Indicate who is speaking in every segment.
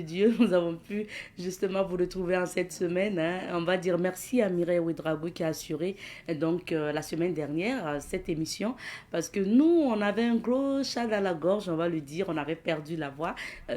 Speaker 1: Dieu, nous avons pu justement vous retrouver en cette semaine, hein. On va dire merci à Mireille Ouedraogo qui a assuré la semaine dernière cette émission parce que nous, on avait un gros chat dans la gorge, on va le dire, on avait perdu la voix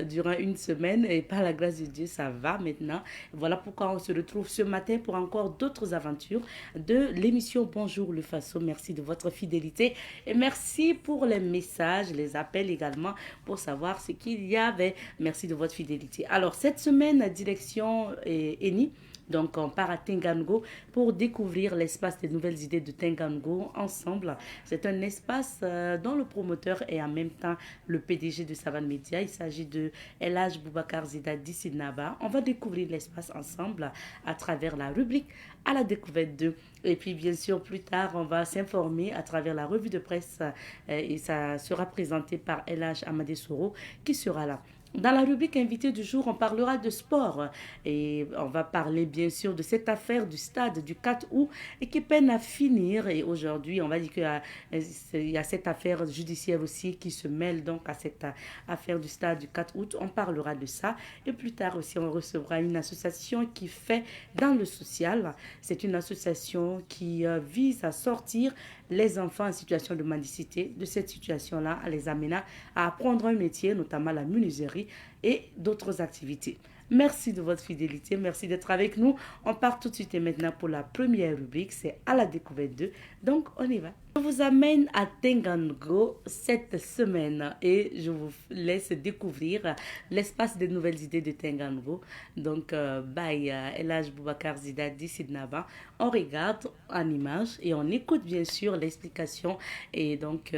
Speaker 1: durant une semaine et par la grâce de Dieu, ça va maintenant. Voilà pourquoi on se retrouve ce matin pour encore d'autres aventures de l'émission Bonjour le Faso. Merci de votre fidélité et merci pour les messages, les appels également pour savoir ce qu'il y avait. Merci de votre fidélité. Alors, cette semaine, direction Eni. Donc, on part à Tengango pour découvrir l'espace des nouvelles idées de Tengango ensemble. C'est un espace dont le promoteur est en même temps le PDG de Savane Media. Il s'agit de Elhaj Boubacar Zidadi Sidnaba. On va découvrir l'espace ensemble à travers la rubrique à la découverte d'eux. Et puis, bien sûr, plus tard, on va s'informer à travers la revue de presse et ça sera présenté par Elhaj Amadé Soro qui sera là. Dans la rubrique invité du jour, on parlera de sport et on va parler bien sûr de cette affaire du stade du 4 août et qui peine à finir. Et aujourd'hui, on va dire qu'il y a cette affaire judiciaire aussi qui se mêle donc à cette affaire du stade du 4 août. On parlera de ça et plus tard aussi, on recevra une association qui fait dans le social. C'est une association qui vise à sortir les enfants en situation de mendicité de cette situation-là, à les amener à apprendre un métier, notamment la menuiserie et d'autres activités. Merci de votre fidélité, merci d'être avec nous. On part tout de suite et maintenant pour la première rubrique, c'est à la découverte d'eux. Donc on y va. Je vous amène à Tengango cette semaine et je vous laisse découvrir l'espace des nouvelles idées de Tengango. Donc, by Elhaj Boubacar Zidadi Sidnaba. On regarde en image et on écoute bien sûr l'explication et donc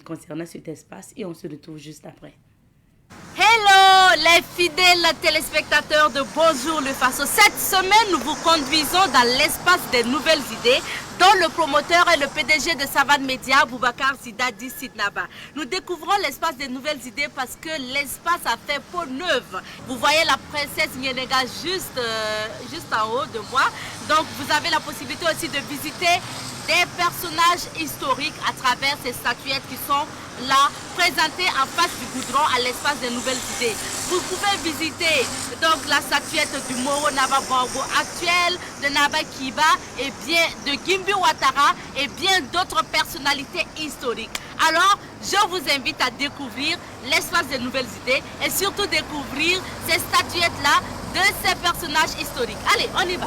Speaker 1: concernant cet espace et on se retrouve juste après.
Speaker 2: Hello les fidèles téléspectateurs de Bonjour le Faso. Cette semaine, nous vous conduisons dans l'espace des nouvelles idées dont le promoteur est le PDG de Savane Media, Boubacar Zidadi Sidnaba. Nous découvrons l'espace des nouvelles idées parce que l'espace a fait peau neuve. Vous voyez la princesse Nyenega juste en haut de moi. Donc vous avez la possibilité aussi de visiter des personnages historiques à travers ces statuettes qui sont là, présentées en face du goudron à l'espace des nouvelles idées. Vous pouvez visiter donc la statuette du Moro Naba Bongo actuel, de Naba Kiba et bien de Gimbi Ouattara et bien d'autres personnalités historiques. Alors, je vous invite à découvrir l'espace des nouvelles idées et surtout découvrir ces statuettes-là de ces personnages historiques. Allez, on y va.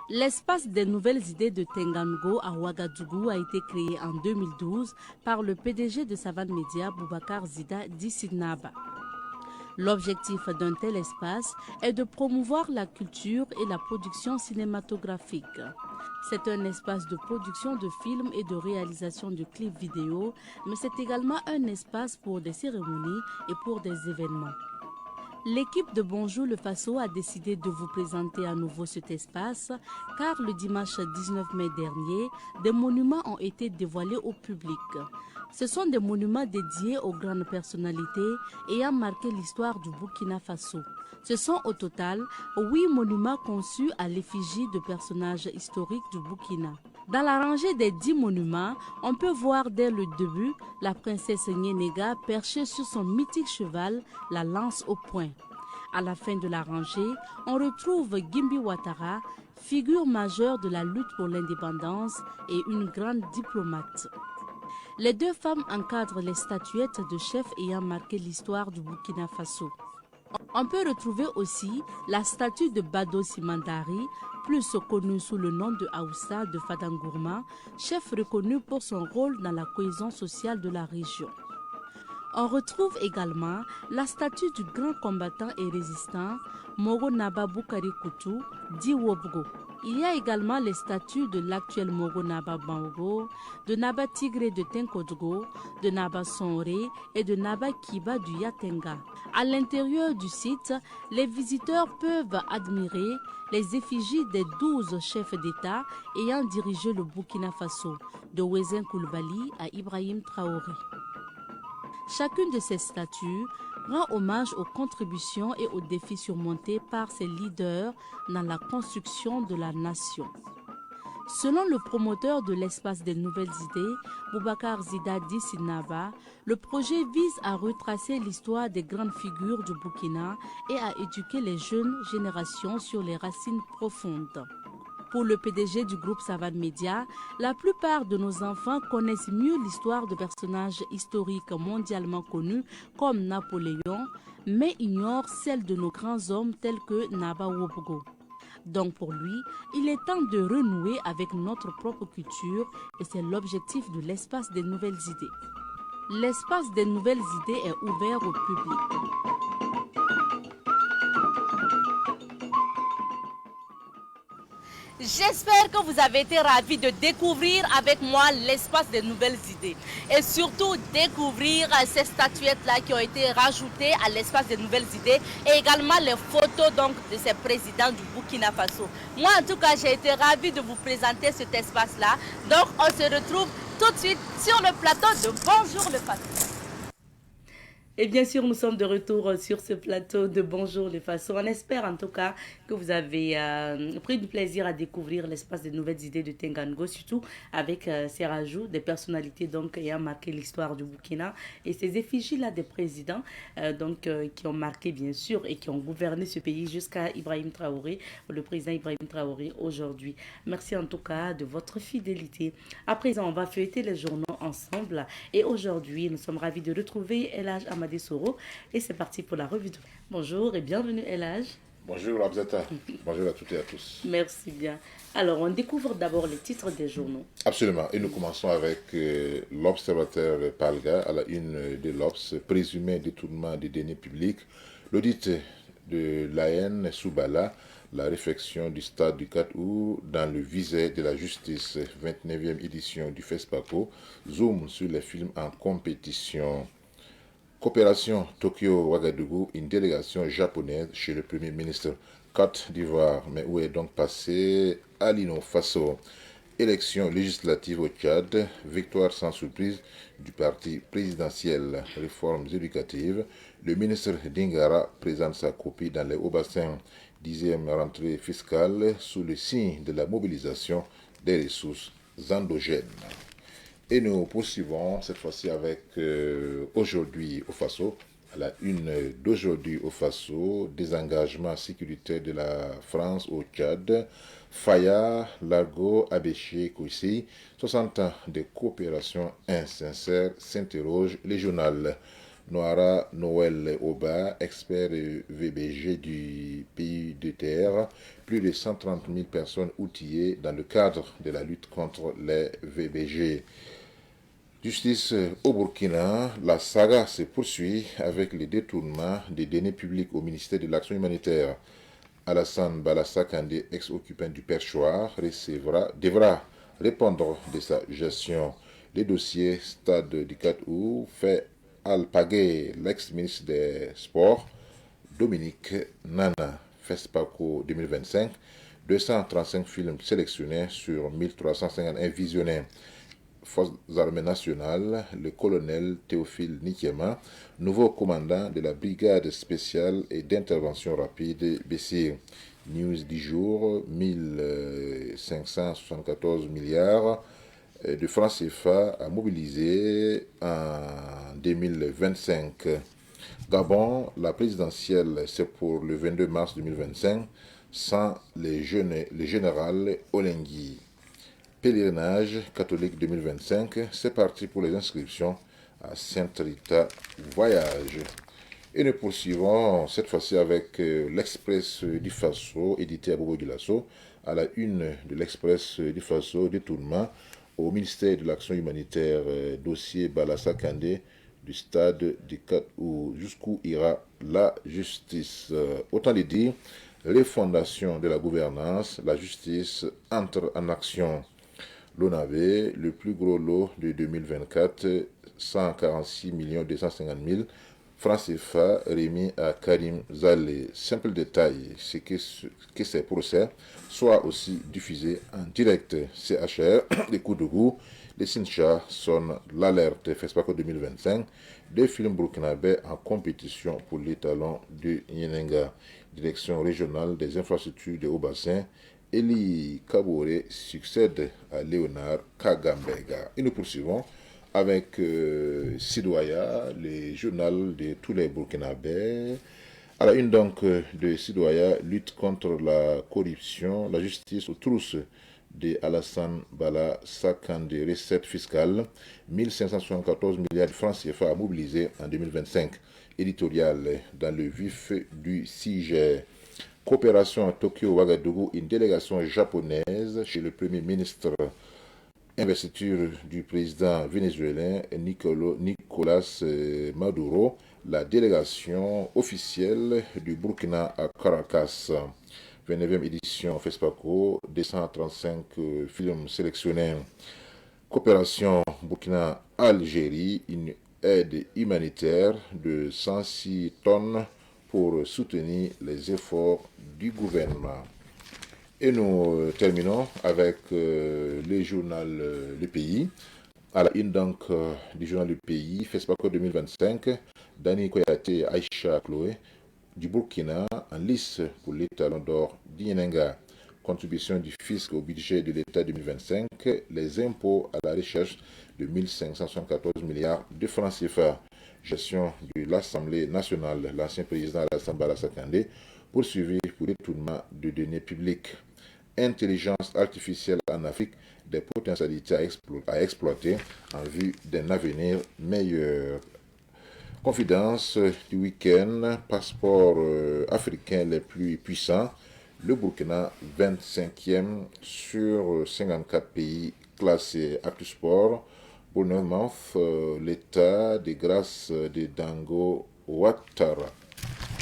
Speaker 2: L'espace des nouvelles idées de Tengango à Ouagadougou a été créé en 2012 par le PDG de Savane Media, Boubacar Zidadi Sidnaba. L'objectif d'un tel espace est de promouvoir la culture et la production cinématographique. C'est un espace de production de films et de réalisation de clips vidéo, mais c'est également un espace pour des cérémonies et pour des événements.
Speaker 1: L'équipe de Bonjour le Faso a décidé de vous présenter à nouveau cet espace car le dimanche 19 mai dernier, des monuments ont été dévoilés au public. Ce sont des monuments dédiés aux grandes personnalités ayant marqué l'histoire du Burkina Faso. Ce sont au total 8 monuments conçus à l'effigie de personnages historiques du Burkina. Dans la rangée des 10 monuments, on peut voir dès le début la princesse Nyenega perchée sur son mythique cheval, la lance au poing. À la fin de la rangée, on retrouve Gimbi Ouattara, figure majeure de la lutte pour l'indépendance et une grande diplomate. Les 2 femmes encadrent les statuettes de chefs ayant marqué l'histoire du Burkina Faso. On peut retrouver aussi la statue de Bado Simandari, plus connu sous le nom de Aoussa de Fadangourma, chef reconnu pour son rôle dans la cohésion sociale de la région. On retrouve également la statue du grand combattant et résistant Moro Naba Boukari Koutou, dit Wobgo. Il y a également les statues de l'actuel Moro Naba Bango, de Naba Tigré de Tenkodgo, de Naba Sonré et de Naba Kiba du Yatenga. À l'intérieur du site, les visiteurs peuvent admirer les effigies des 12 chefs d'État ayant dirigé le Burkina Faso, de Wezen Koulibaly à Ibrahim Traoré. Chacune de ces statues rend hommage aux contributions et aux défis surmontés par ses leaders dans la construction de la nation. Selon le promoteur de l'espace des nouvelles idées, Boubacar Zidadi Sinaba, le projet vise à retracer l'histoire des grandes figures du Burkina et à éduquer les jeunes générations sur les racines profondes. Pour le PDG du groupe Savane Média, la plupart de nos enfants connaissent mieux l'histoire de personnages historiques mondialement connus comme Napoléon, mais ignorent celle de nos grands hommes tels que Naba Wobgo. Donc pour lui, il est temps de renouer avec notre propre culture et c'est l'objectif de l'espace des nouvelles idées. L'espace des nouvelles idées est ouvert au public.
Speaker 2: J'espère que vous avez été ravis de découvrir avec moi l'espace des nouvelles idées et surtout découvrir ces statuettes-là qui ont été rajoutées à l'espace des nouvelles idées et également les photos donc de ces présidents du Burkina Faso. Moi en tout cas j'ai été ravie de vous présenter cet espace-là. Donc on se retrouve tout de suite sur le plateau de Bonjour le Faso.
Speaker 1: Et bien sûr, nous sommes de retour sur ce plateau de Bonjour les Faso. On espère en tout cas que vous avez pris du plaisir à découvrir l'espace des nouvelles idées de Tengango, surtout avec ces rajouts des personnalités donc ayant marqué l'histoire du Burkina et ces effigies-là des présidents qui ont marqué bien sûr et qui ont gouverné ce pays jusqu'à Ibrahim Traoré, le président Ibrahim Traoré aujourd'hui. Merci en tout cas de votre fidélité. À présent, on va feuilleter les journaux ensemble et aujourd'hui, nous sommes ravis de retrouver Elhaj Amadé Soro et c'est parti pour la revue de... Bonjour et bienvenue Elhaj.
Speaker 3: Bonjour Abzata, bonjour à toutes et à tous.
Speaker 1: Merci bien. Alors on découvre d'abord les titres des journaux.
Speaker 3: Absolument, et nous commençons avec l'Observateur Palga à la une de l'Obs, présumé détournement des deniers publics, l'audit de l'AN Soubala, la réflexion du stade du 4 août dans le visé de la justice, 29e édition du FESPACO, zoom sur les films en compétition. Coopération Tokyo-Ouagadougou, une délégation japonaise chez le Premier ministre Côte d'Ivoire. Mais où est donc passé Alino Faso? Élection législative au Tchad, victoire sans surprise du parti présidentiel. Réformes éducatives, le ministre Dingara présente sa copie dans les Hauts-Bassins. 10e rentrée fiscale sous le signe de la mobilisation des ressources endogènes. Et nous poursuivons cette fois-ci avec aujourd'hui au Faso, à la une d'aujourd'hui au Faso, désengagement sécuritaire de la France au Tchad, Faya, Largo, Abéché, Koussi, 60 ans de coopération insincère, s'interroge les journaux. Noara Noël Oba, expert VBG du pays de terre, plus de 130 000 personnes outillées dans le cadre de la lutte contre les VBG. Justice au Burkina, la saga se poursuit avec le détournement des deniers publics au ministère de l'Action humanitaire. Alassane Balassa Kandé, ex-occupant du perchoir, devra répondre de sa gestion. Les dossiers stade du 4 août fait alpaguer l'ex-ministre des Sports Dominique Nana, FESPACO 2025, 235 films sélectionnés sur 1351 visionnés. Forces armées nationales, le colonel Théophile Nikiema, nouveau commandant de la brigade spéciale et d'intervention rapide BC. News du jour, 1574 milliards de francs CFA à mobiliser en 2025. Gabon, la présidentielle, c'est pour le 22 mars 2025, sans le général Olengi. Pèlerinage catholique 2025, c'est parti pour les inscriptions à Sainte Rita Voyage. Et nous poursuivons cette fois-ci avec l'Express du Faso, édité à Bobo Dioulasso, à la une de l'Express du Faso, détournement au ministère de l'Action humanitaire, dossier Balassa Kandé, du stade du 4 août, jusqu'où ira la justice. Autant le dire, les fondations de la gouvernance, la justice entrent en action. L'ONAV, le plus gros lot de 2024, 146 250 000 francs CFA remis à Karim Zalé. Simple détail, c'est que ces procès soient aussi diffusés en direct. CHR, les coups de goût, les Sincha sonnent l'alerte FESPACO 2025 des films burkinabés en compétition pour l'étalon de Nyenenga. Direction régionale des infrastructures de Haut-Bassin, Eli Kabore succède à Léonard Kagambega. Et nous poursuivons avec Sidoaya, le journal de tous les Burkinabés. À la une donc de Sidoaya, lutte contre la corruption, la justice aux trousses de Alassane Bala Sakande, recettes fiscales, 1574 milliards de francs CFA à mobiliser en 2025. Éditorial dans le vif du sujet. Coopération à Tokyo-Ouagadougou, une délégation japonaise chez le Premier ministre. Investiture du président vénézuélien Nicolas Maduro, la délégation officielle du Burkina à Caracas. 29e édition FESPACO, 235 films sélectionnés. Coopération Burkina-Algérie, une aide humanitaire de 106 tonnes pour soutenir les efforts du gouvernement. Et nous terminons avec le journal Le Pays. À la une donc du journal Le Pays, FESPACO 2025, Dani Koyate Aïcha Chloé du Burkina en lice pour l'étalon d'or d'Inyenenga. Contribution du fisc au budget de l'État 2025, les impôts à la recherche de 1574 milliards de francs CFA. Gestion de l'Assemblée nationale, l'ancien président Alassane Bala Sakande, poursuivi pour détournement de données publiques. Intelligence artificielle en Afrique, des potentialités à exploiter en vue d'un avenir meilleur. Confidence du week-end, passeport africain les plus puissants, le Burkina 25e sur 54 pays classés. Actu Sport, Bournemouth, l'état de grâce de Dango Ouattara.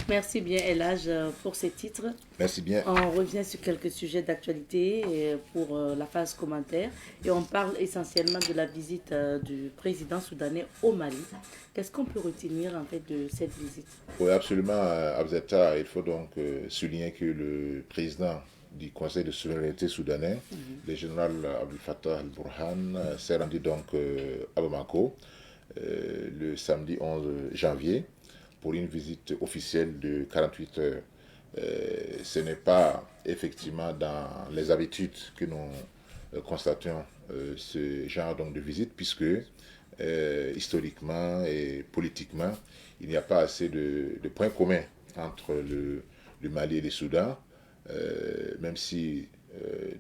Speaker 1: Merci bien, Elage, pour ces titres.
Speaker 3: Merci bien.
Speaker 1: On revient sur quelques sujets d'actualité pour la phase commentaire et on parle essentiellement de la visite du président soudanais au Mali. Qu'est-ce qu'on peut retenir en fait de cette visite?
Speaker 3: Oui, absolument, Abzeta. Il faut donc souligner que le président du Conseil de souveraineté soudanais, le général Abdel Fattah al-Burhan, s'est rendu donc à Bamako le samedi 11 janvier pour une visite officielle de 48 heures. Ce n'est pas effectivement dans les habitudes que nous constatons ce genre donc, de visite, puisque historiquement et politiquement, il n'y a pas assez de points communs entre le Mali et le Soudan, même si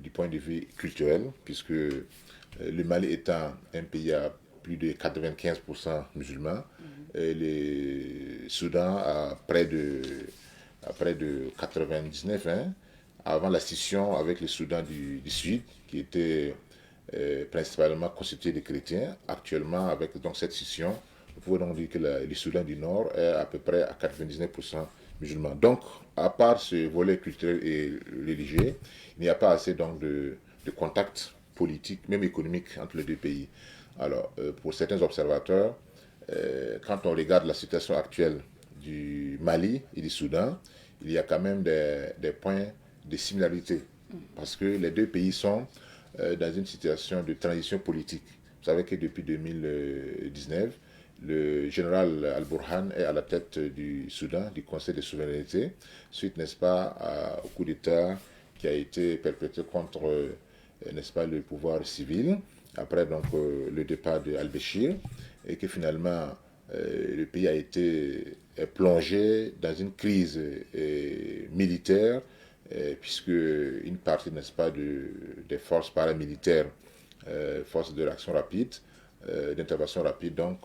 Speaker 3: du point de vue culturel, puisque le Mali étant un pays à plus de 95% musulmans, et le Soudan à près de 99, hein, avant la scission avec le Soudan du Sud, qui était principalement constitué de chrétiens. Actuellement, avec donc, cette scission, nous pouvons donc dire que le Soudan du Nord est à peu près à 99% musulmans. Donc, à part ce volet culturel et religieux, il n'y a pas assez donc, de contacts politiques, même économiques, entre les deux pays. Alors, pour certains observateurs, quand on regarde la situation actuelle du Mali et du Soudan, il y a quand même des points de similarité. Parce que les deux pays sont dans une situation de transition politique. Vous savez que depuis 2019, le général Al-Burhan est à la tête du Soudan, du Conseil de souveraineté, suite, n'est-ce pas, au coup d'État qui a été perpétré contre, n'est-ce pas, le pouvoir civil, après donc le départ d'Al-Béchir, et que finalement le pays a été plongé dans une crise militaire, puisque une partie, n'est-ce pas, des forces paramilitaires, forces de l'action rapide, d'intervention rapide, donc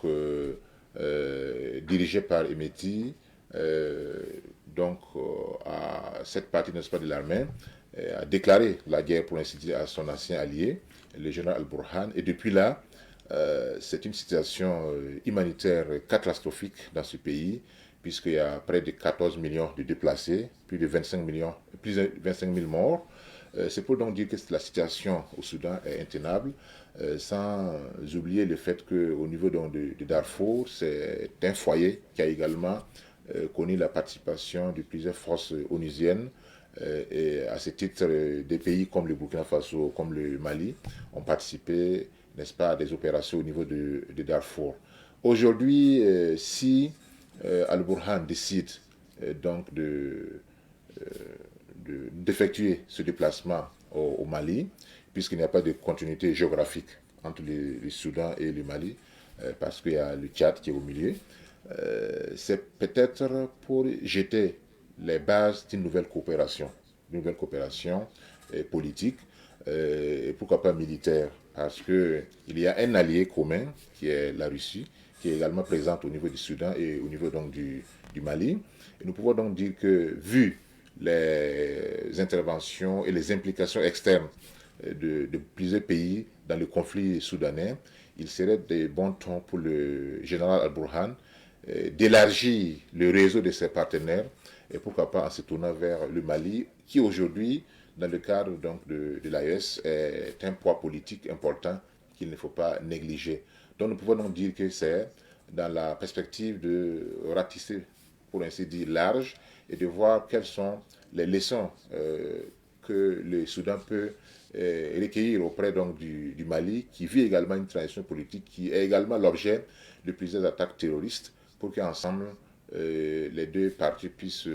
Speaker 3: dirigée par Emeti, donc à cette partie, n'est-ce pas, de l'armée, a déclaré la guerre, pour ainsi dire, à son ancien allié, le général Al-Burhan, et depuis là, c'est une situation humanitaire catastrophique dans ce pays, puisqu'il y a près de 14 millions de déplacés, plus de 25 000 morts. C'est pour donc dire que la situation au Soudan est intenable, sans oublier le fait qu'au niveau donc de Darfour, c'est un foyer qui a également connu la participation de plusieurs forces onusiennes. Et à ce titre, des pays comme le Burkina Faso, comme le Mali, ont participé, n'est-ce pas, à des opérations au niveau de Darfour. Aujourd'hui, si Al-Burhan décide donc d'effectuer ce déplacement au Mali, puisqu'il n'y a pas de continuité géographique entre le Soudan et le Mali, parce qu'il y a le Tchad qui est au milieu, c'est peut-être pour jeter les bases d'une nouvelle coopération politique, et pourquoi pas militaire, parce qu'il y a un allié commun qui est la Russie, qui est également présente au niveau du Soudan et au niveau donc du Mali. Et nous pouvons donc dire que, vu les interventions et les implications externes de plusieurs pays dans le conflit soudanais, il serait de bon ton pour le général Al-Burhan d'élargir le réseau de ses partenaires, et pourquoi pas en se tournant vers le Mali, qui aujourd'hui, dans le cadre donc de l'AES, est un poids politique important qu'il ne faut pas négliger. Donc nous pouvons donc dire que c'est dans la perspective de ratisser, pour ainsi dire, large, et de voir quelles sont les leçons que le Soudan peut recueillir auprès donc du Mali, qui vit également une transition politique, qui est également l'objet de plusieurs attaques terroristes, pour qu'ensemble les deux parties puissent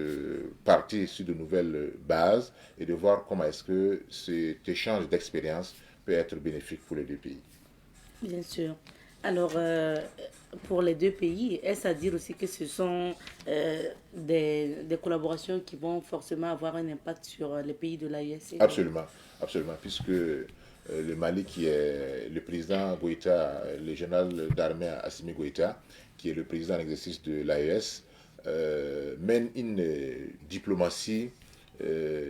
Speaker 3: partir sur de nouvelles bases et de voir comment est-ce que cet échange d'expérience peut être bénéfique pour les deux pays.
Speaker 1: Bien sûr. Alors, pour les deux pays, est-ce à dire aussi que ce sont des collaborations qui vont forcément avoir un impact sur les pays de l'AES?
Speaker 3: Absolument, absolument, puisque le Mali, qui est le président Goïta, le général d'armée Assimi Goïta, qui est le président en exercice de l'AES, mène une diplomatie,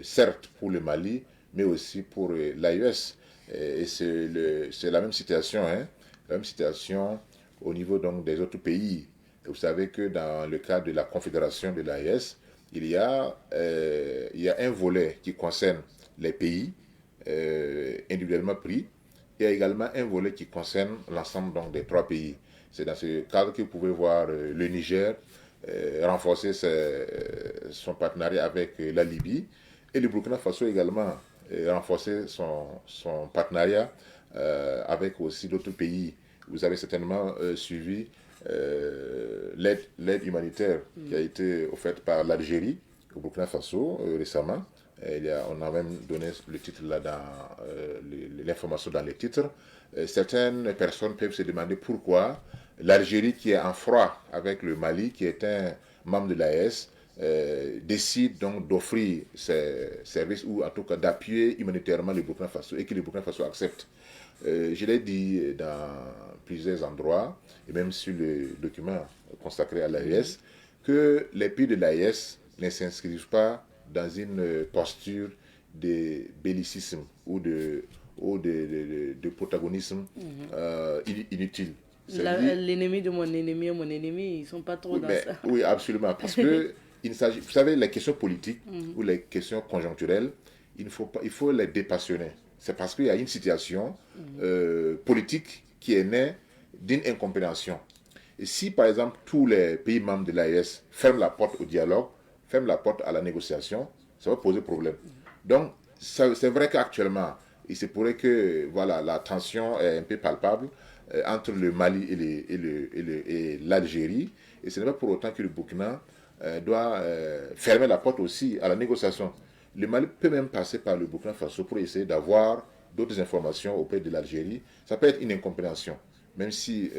Speaker 3: certes pour le Mali, mais aussi pour l'AES. Et c'est la même situation, hein, la même situation au niveau donc des autres pays. Et vous savez que dans le cadre de la confédération de l'AES, il y a un volet qui concerne les pays individuellement pris. Il y a également un volet qui concerne l'ensemble donc des trois pays. C'est dans ce cadre que vous pouvez voir le Niger renforcer son partenariat avec la Libye, et le Burkina Faso également renforcer son partenariat avec aussi d'autres pays. Vous avez certainement suivi l'aide humanitaire qui a été offerte par l'Algérie au Burkina Faso récemment. On a même donné le titre là dans l'information dans les titres. Certaines personnes peuvent se demander pourquoi l'Algérie, qui est en froid avec le Mali, qui est un membre de l'AES, décide donc d'offrir ses services, ou en tout cas d'appuyer humanitairement le Burkina Faso, et que le Burkina Faso accepte. Je l'ai dit dans plusieurs endroits, et même sur le document consacré à l'AES, que les pays de l'AES ne s'inscrivent pas dans une posture de bellicisme ou de protagonisme inutile.
Speaker 1: L'ennemi de mon ennemi et mon ennemi, ils ne sont pas trop dans ça.
Speaker 3: Oui, absolument. Parce que, vous savez, les questions politiques ou les questions conjoncturelles, il faut les dépassionner. C'est parce qu'il y a une situation politique qui est née d'une incompréhension. Et si, par exemple, tous les pays membres de l'AES ferment la porte au dialogue, ferment la porte à la négociation, ça va poser problème. Donc, c'est vrai qu'actuellement, il se pourrait que voilà, la tension est un peu palpable entre le Mali et l'Algérie. Et ce n'est pas pour autant que le Burkina doit fermer la porte aussi à la négociation. Le Mali peut même passer par le Burkina Faso pour essayer d'avoir d'autres informations auprès de l'Algérie. Ça peut être une incompréhension, même si,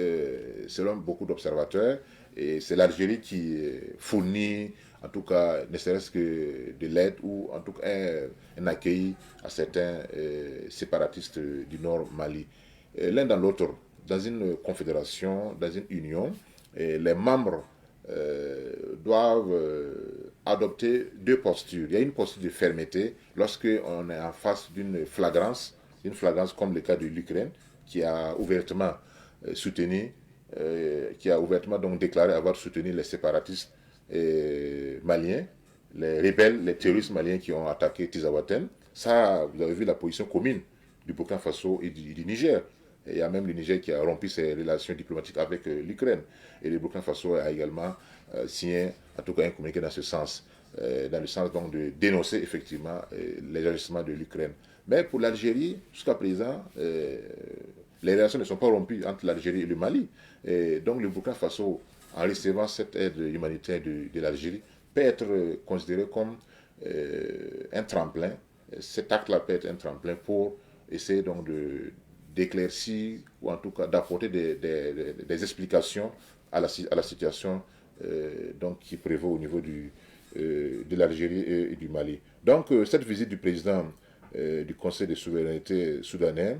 Speaker 3: selon beaucoup d'observateurs, c'est l'Algérie qui fournit, en tout cas, ne serait-ce que de l'aide ou en tout cas un accueil à certains séparatistes du Nord Mali. L'un dans l'autre, dans une confédération, dans une union, les membres doivent adopter deux postures. Il y a une posture de fermeté lorsque on est en face d'une flagrance comme le cas de l'Ukraine, qui a ouvertement soutenu, qui a ouvertement donc déclaré avoir soutenu les séparatistes maliens, les rebelles, les terroristes maliens qui ont attaqué Tizawaten. Ça, vous avez vu la position commune du Burkina Faso et du Niger. Et il y a même le Niger qui a rompu ses relations diplomatiques avec l'Ukraine. Et le Burkina Faso a également signé, en tout cas, un communiqué dans ce sens, dans le sens donc de dénoncer effectivement les agissements de l'Ukraine. Mais pour l'Algérie, jusqu'à présent, les relations ne sont pas rompues entre l'Algérie et le Mali. Et donc le Burkina Faso, en recevant cette aide humanitaire de l'Algérie, peut être considéré comme un tremplin. Cet acte-là peut être un tremplin pour essayer donc d'éclaircir ou en tout cas d'apporter des explications à la situation donc, qui prévaut au niveau de l'Algérie et du Mali. Donc cette visite du président du Conseil de souveraineté soudanais,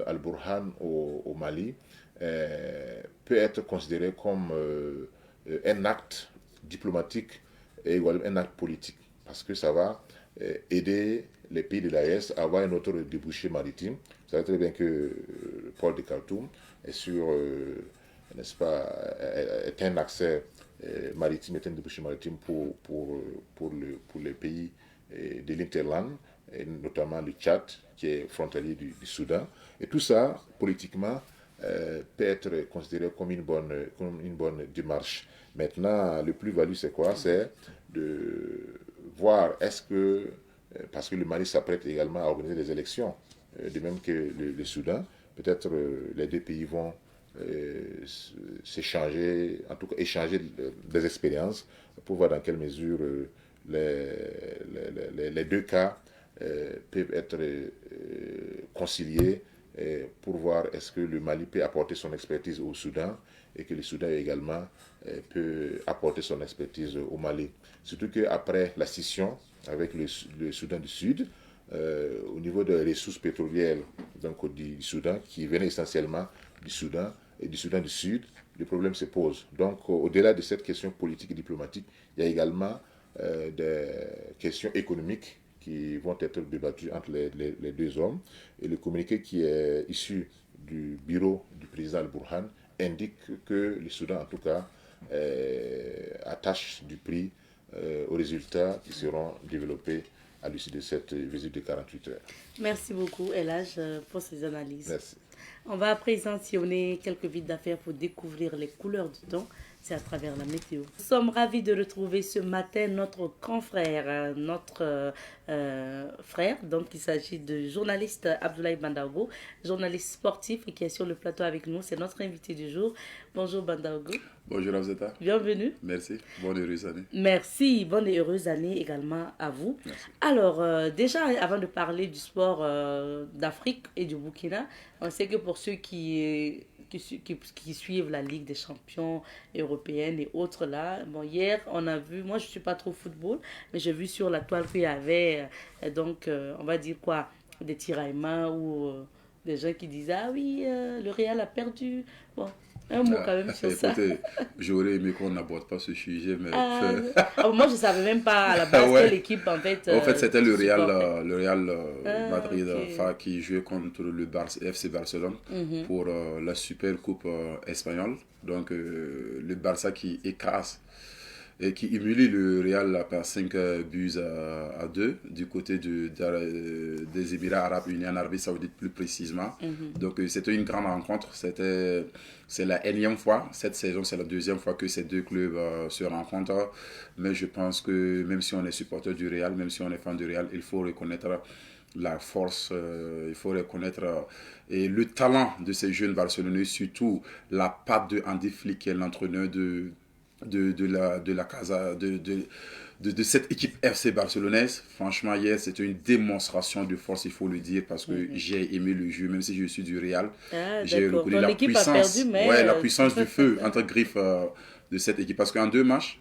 Speaker 3: Al-Burhan au Mali, peut être considéré comme un acte diplomatique et également un acte politique, parce que ça va aider les pays de l'AES à avoir un autre débouché maritime. Vous savez très bien que le port de Khartoum est sur, n'est-ce pas, est un accès maritime, est un débouché maritime pour les pays de l'Interland, et notamment le Tchad, qui est frontalier du Soudan. Et tout ça, politiquement, peut être considéré comme une bonne démarche. Maintenant, le plus-value, c'est quoi? C'est de voir est-ce que, parce que le Mali s'apprête également à organiser des élections, de même que le Soudan, peut-être les deux pays vont s'échanger, en tout cas échanger des expériences pour voir dans quelle mesure les deux cas peuvent être conciliés pour voir est-ce que le Mali peut apporter son expertise au Soudan et que le Soudan également peut apporter son expertise au Mali. Surtout qu'après la scission avec le Soudan du Sud, au niveau des ressources pétrolières donc, du Soudan, qui venaient essentiellement du Soudan et du Soudan du Sud, le problème se pose. Donc au-delà de cette question politique et diplomatique, il y a également des questions économiques qui vont être débattues entre les deux hommes. Et le communiqué qui est issu du bureau du président Al-Burhan indique que le Soudan, en tout cas, attache du prix aux résultats qui seront développés à l'issue de cette visite de 48 heures.
Speaker 1: Merci beaucoup, Elhaj, pour ces analyses.
Speaker 3: Merci.
Speaker 1: On va à présent sillonner quelques villes d'affaires pour découvrir les couleurs du temps. C'est à travers la météo. Nous sommes ravis de retrouver ce matin notre confrère, notre frère. Donc, il s'agit de journaliste Abdoulaye Bandaogo, journaliste sportif qui est sur le plateau avec nous. C'est notre invité du jour. Bonjour Bandaogo.
Speaker 4: Bonjour Afzeta.
Speaker 1: Bienvenue.
Speaker 4: Merci. Bonne et heureuse année.
Speaker 1: Merci. Bonne et heureuse année également à vous.
Speaker 4: Merci.
Speaker 1: Alors, déjà, avant de parler du sport d'Afrique et du Burkina, on sait que pour ceux qui suivent la Ligue des champions européenne et autres là. Bon, hier, on a vu, moi je ne suis pas trop football, mais j'ai vu sur la toile qu'il y avait, donc, on va dire quoi, des tiraillements ou des gens qui disaient, ah oui, le Real a perdu. Bon, un mot quand même sur ça.
Speaker 4: J'aurais aimé qu'on n'aborde pas ce sujet, mais...
Speaker 1: moi, je ne savais même pas à la base quelle équipe, en fait...
Speaker 4: en fait, c'était le Real Madrid
Speaker 1: okay.
Speaker 4: qui jouait contre le FC Barcelone pour la Super Coupe espagnole. Donc, le Barça qui écrase et qui humilie le Real par 5 buts à 2 du côté des Émirats Arabes Unis, en Arabie Saoudite plus précisément. Donc c'était une grande rencontre. C'est la énième fois, cette saison c'est la deuxième fois que ces deux clubs se rencontrent. Mais je pense que même si on est supporter du Real, même si on est fan du Real, il faut reconnaître la force, il faut reconnaître et le talent de ces jeunes Barcelonais, surtout la patte de Andy Flick, qui est l'entraîneur de la Casa, de cette équipe FC barcelonaise. Franchement, hier, c'était une démonstration de force, il faut le dire, parce que j'ai aimé le jeu, même si je suis du Real. J'ai reconnu la puissance, la puissance du feu entre griffes de cette équipe. Parce qu'en 2 matchs,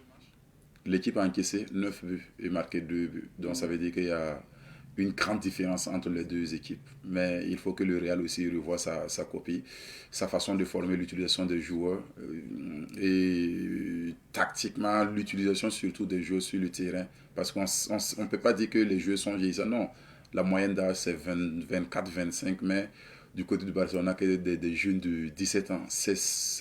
Speaker 4: l'équipe a encaissé 9 buts et marqué 2 buts. Donc, ça veut dire qu'il y a une grande différence entre les deux équipes. Mais il faut que le Real aussi revoie sa copie, sa façon de former l'utilisation des joueurs et tactiquement l'utilisation surtout des joueurs sur le terrain. Parce qu'on ne peut pas dire que les joueurs sont vieillissants. Non, la moyenne d'âge c'est 24-25, mais du côté du Barcelone, on a que des jeunes de 17 ans. C'est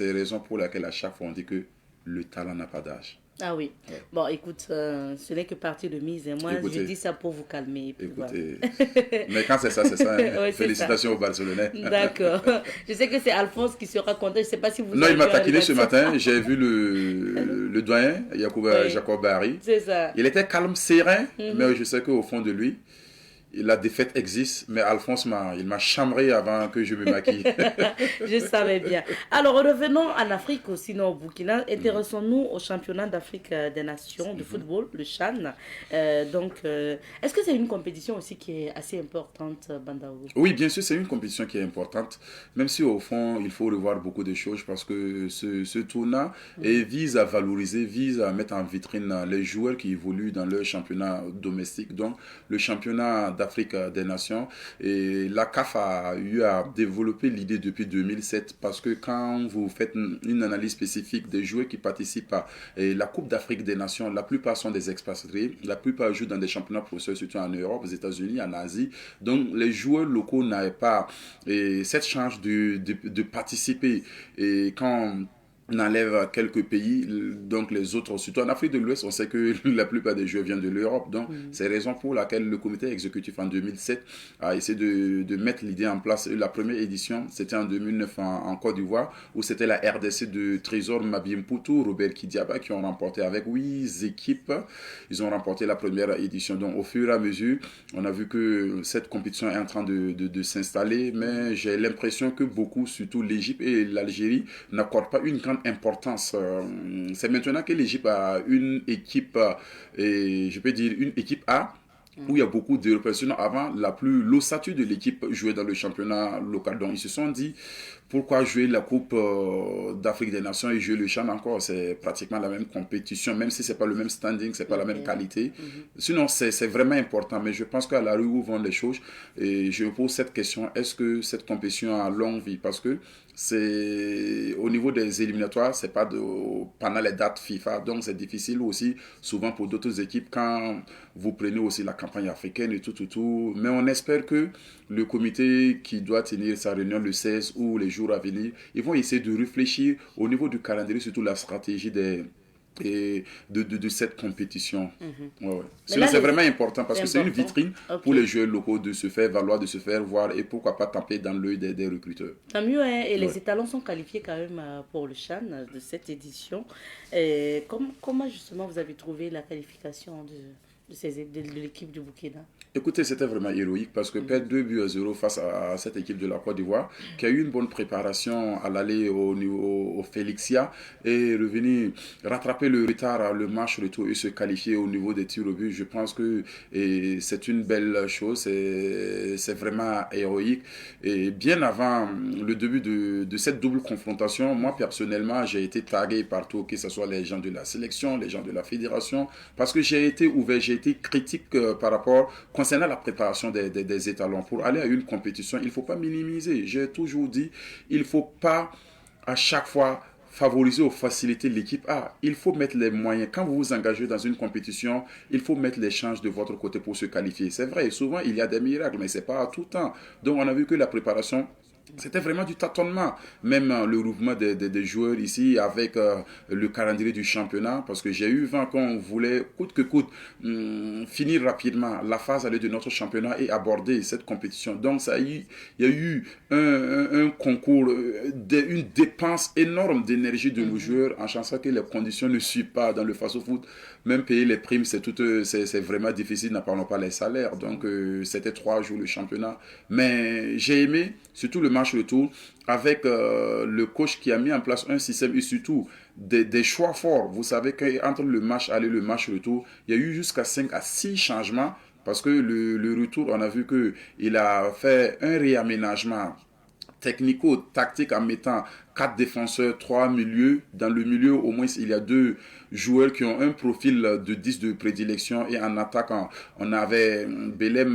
Speaker 4: la raison pour laquelle à chaque fois on dit que le talent n'a pas d'âge.
Speaker 1: Ah oui. Ouais. Bon, écoute, ce n'est que partie de mise. Et moi, je dis ça pour vous calmer.
Speaker 4: Écoutez, voilà. Mais quand c'est ça, c'est ça. Hein. Ouais, félicitations aux Barcelonais.
Speaker 1: D'accord. Je sais que c'est Alphonse qui sera content. Je ne sais pas si vous...
Speaker 4: Non, il m'a taquiné ce matin. J'ai vu le doyen, Jacob Barry.
Speaker 1: C'est ça.
Speaker 4: Il était calme, serein, mais je sais qu'au fond de lui, la défaite existe, mais Alphonse m'a chambré avant que je me maquille.
Speaker 1: Je savais bien. Alors, revenons en Afrique, sinon au Burkina. Intéressons-nous au championnat d'Afrique des Nations de football, le CHAN. Est-ce que c'est une compétition aussi qui est assez importante, Bandaogo?
Speaker 4: Oui, bien sûr, c'est une compétition qui est importante, même si au fond, il faut revoir beaucoup de choses parce que ce tournoi vise à valoriser, vise à mettre en vitrine les joueurs qui évoluent dans leur championnat domestique. Donc, le championnat d'Afrique des Nations. Et la CAF a eu à développer l'idée depuis 2007 parce que quand vous faites une analyse spécifique des joueurs qui participent à la Coupe d'Afrique des Nations, la plupart sont des expatriés, la plupart jouent dans des championnats professionnels, surtout en Europe, aux États-Unis, en Asie. Donc les joueurs locaux n'avaient pas cette chance de participer. Et quand on enlève quelques pays, donc les autres, surtout en Afrique de l'Ouest, on sait que la plupart des joueurs viennent de l'Europe. Donc, c'est la raison pour laquelle le comité exécutif en 2007 a essayé de mettre l'idée en place. La première édition, c'était en 2009 en Côte d'Ivoire, où c'était la RDC de Trésor Mabimputu, Robert Kidiaba, qui ont remporté avec 8 équipes. Ils ont remporté la première édition. Donc, au fur et à mesure, on a vu que cette compétition est en train de s'installer, mais j'ai l'impression que beaucoup, surtout l'Égypte et l'Algérie, n'accordent pas une grande importance. C'est maintenant que l'Égypte a une équipe, et je peux dire une équipe A, où il y a beaucoup d'Européens. Sinon, avant, l'ossature de l'équipe jouait dans le championnat local. Donc, ils se sont dit, pourquoi jouer la Coupe d'Afrique des Nations et jouer le CHAN encore? C'est pratiquement la même compétition, même si ce n'est pas le même standing, ce n'est pas la même qualité. Sinon, c'est vraiment important. Mais je pense qu'à la rue où vont les choses, et je pose cette question, est-ce que cette compétition a longue vie? Parce que c'est au niveau des éliminatoires, c'est pas pendant les dates FIFA, donc c'est difficile aussi souvent pour d'autres équipes quand vous prenez aussi la campagne africaine et tout. Mais on espère que le comité qui doit tenir sa réunion le 16 ou les jours à venir, ils vont essayer de réfléchir au niveau du calendrier, surtout la stratégie de cette compétition. C'est vraiment important parce que c'est une vitrine pour les joueurs locaux de se faire valoir, de se faire voir et pourquoi pas taper dans l'œil des recruteurs.
Speaker 1: Tant mieux, hein, et les étalons sont qualifiés quand même pour le CHAN de cette édition. Et comment justement vous avez trouvé la qualification de l'équipe du Burkina?
Speaker 4: Écoutez, c'était vraiment héroïque parce que perdre 2-0 face à cette équipe de la Côte d'Ivoire qui a eu une bonne préparation à l'aller au Félixia et revenir rattraper le retard, le match retour et se qualifier au niveau des tirs au but, je pense que c'est une belle chose, c'est vraiment héroïque. Et bien avant le début de cette double confrontation, moi personnellement, j'ai été tagué partout, que ce soit les gens de la sélection, les gens de la fédération, parce que j'ai été ouvert, j'ai été critique par rapport concernant la préparation des étalons. Pour aller à une compétition, il ne faut pas minimiser. J'ai toujours dit, il ne faut pas à chaque fois favoriser ou faciliter l'équipe A. Il faut mettre les moyens. Quand vous vous engagez dans une compétition, il faut mettre les chances de votre côté pour se qualifier. C'est vrai, souvent il y a des miracles, mais ce n'est pas tout le temps. Donc on a vu que la préparation C'était vraiment du tâtonnement. Même le mouvement des joueurs ici avec le calendrier du championnat. Parce que j'ai eu vent qu'on voulait, coûte que coûte, finir rapidement la phase allée de notre championnat et aborder cette compétition. Donc, il y a eu un concours, une dépense énorme d'énergie de nos joueurs en chanson que les conditions ne suivent pas dans le face-au-foot. Même payer les primes, c'est vraiment difficile, n'en parlons pas les salaires. Donc, c'était 3 jours le championnat. Mais j'ai aimé, surtout le match retour, avec le coach qui a mis en place un système et surtout des choix forts. Vous savez qu'entre le match aller et le match retour, il y a eu jusqu'à 5 à 6 changements parce que le retour, on a vu qu'il a fait un réaménagement technico-tactique en mettant 4 défenseurs, 3 milieux. Dans le milieu, au moins, il y a 2 joueurs qui ont un profil de 10 de prédilection. Et en attaque, on avait Belem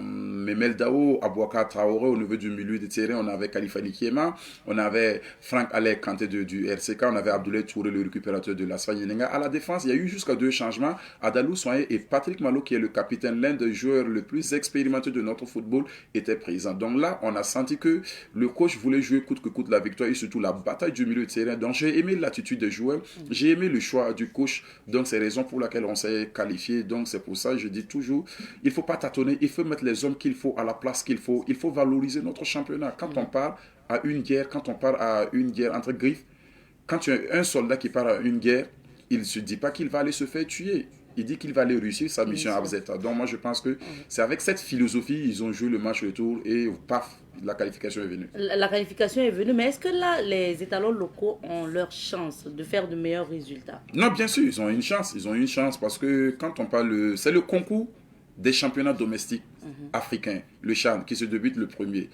Speaker 4: Memel Dao, Abouaka Traoré au niveau du milieu de terrain. On avait Khalifa Nikiema. On avait Franck Alec Kanté du RCK. On avait Abdoulaye Touré, le récupérateur de l'Asfa Yenenga. À la défense, il y a eu jusqu'à 2 changements. Adalou Soye et Patrick Malo, qui est le capitaine, l'un des joueurs le plus expérimenté de notre football, était présent. Donc là, on a senti que le coach voulait jouer coûte que coûte la victoire et surtout la bataille du milieu de terrain. Donc j'ai aimé l'attitude des joueurs, j'ai aimé le choix du coach. Donc c'est la raison pour laquelle on s'est qualifié. Donc c'est pour ça que je dis toujours, il ne faut pas tâtonner, il faut mettre les hommes qu'il faut à la place qu'il faut. Il faut valoriser notre championnat. Quand on part à une guerre, entre griffes, quand tu as un soldat qui part à une guerre, il ne se dit pas qu'il va aller se faire tuer. Il dit qu'il va aller réussir sa mission à Abzeta. Donc moi je pense que c'est avec cette philosophie ils ont joué le match retour et paf, la qualification est venue.
Speaker 1: La qualification est venue, mais est-ce que là, les étalons locaux ont leur chance de faire de meilleurs résultats?
Speaker 4: Non, bien sûr, ils ont une chance. Ils ont une chance parce que quand on parle, c'est le concours des championnats domestiques africains, le CHAN, qui se débute le premier.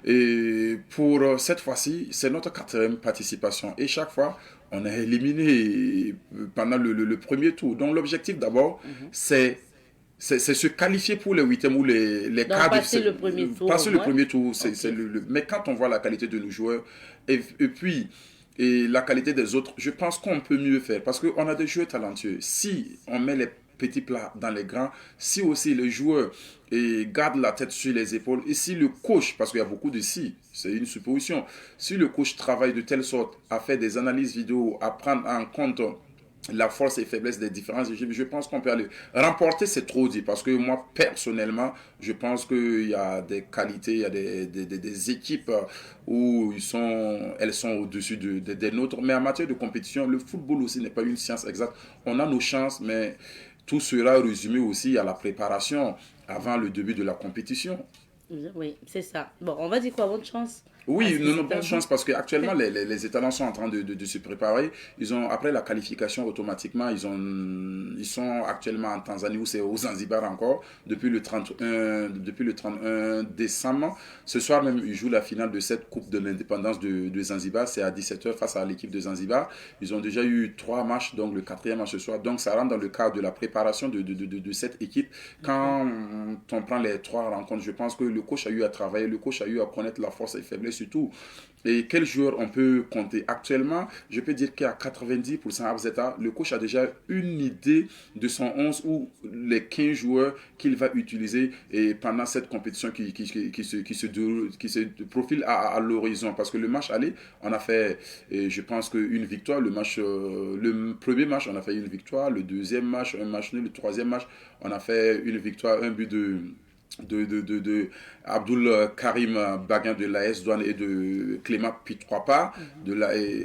Speaker 4: Et pour cette fois-ci, c'est notre 4e participation. Et chaque fois, on est éliminé pendant le premier tour. Donc l'objectif d'abord, c'est se qualifier pour les 8e ou les quarts.
Speaker 1: Passer le premier tour.
Speaker 4: Passer le premier tour. Mais quand on voit la qualité de nos joueurs, et puis la qualité des autres, je pense qu'on peut mieux faire. Parce qu'on a des joueurs talentueux. Si on met les petits plats dans les grands, si aussi les joueurs gardent la tête sur les épaules, et si le coach, parce qu'il y a beaucoup de si, c'est une supposition, si le coach travaille de telle sorte à faire des analyses vidéo, à prendre en compte la force et faiblesse des différentes équipes, je pense qu'on peut aller remporter, c'est trop dit, parce que moi personnellement je pense qu'il y a des qualités, il y a des équipes où elles sont au-dessus des nôtres, mais en matière de compétition, le football aussi n'est pas une science exacte. On a nos chances, mais tout sera résumé aussi à la préparation avant le début de la compétition.
Speaker 1: Oui, c'est ça. Bon, on va dire quoi, bonne chance.
Speaker 4: Oui, bonne chance parce qu'actuellement, les étalons sont en train de se préparer. Après la qualification, automatiquement, ils sont actuellement en Tanzanie ou c'est au Zanzibar encore, depuis le 31 décembre. Ce soir même, ils jouent la finale de cette Coupe de l'Indépendance de Zanzibar. C'est à 17h face à l'équipe de Zanzibar. Ils ont déjà eu 3 matchs, donc le 4e match ce soir. Donc ça rentre dans le cadre de la préparation de cette équipe. Quand on prend les 3 rencontres, je pense que le coach a eu à travailler, le coach a eu à connaître la force et faiblesse surtout. Et quels joueurs on peut compter actuellement? Je peux dire qu'à 90% Abzeta, le coach a déjà une idée de son 11 ou les 15 joueurs qu'il va utiliser et pendant cette compétition qui se profile à l'horizon. Parce que le match aller, on a fait, je pense qu'une victoire. Le premier match, on a fait une victoire. Le deuxième match, un match nul. Le troisième match, on a fait une victoire, un but de Abdul Karim Baguin de l'AS Douane et de Clément Pitroapa,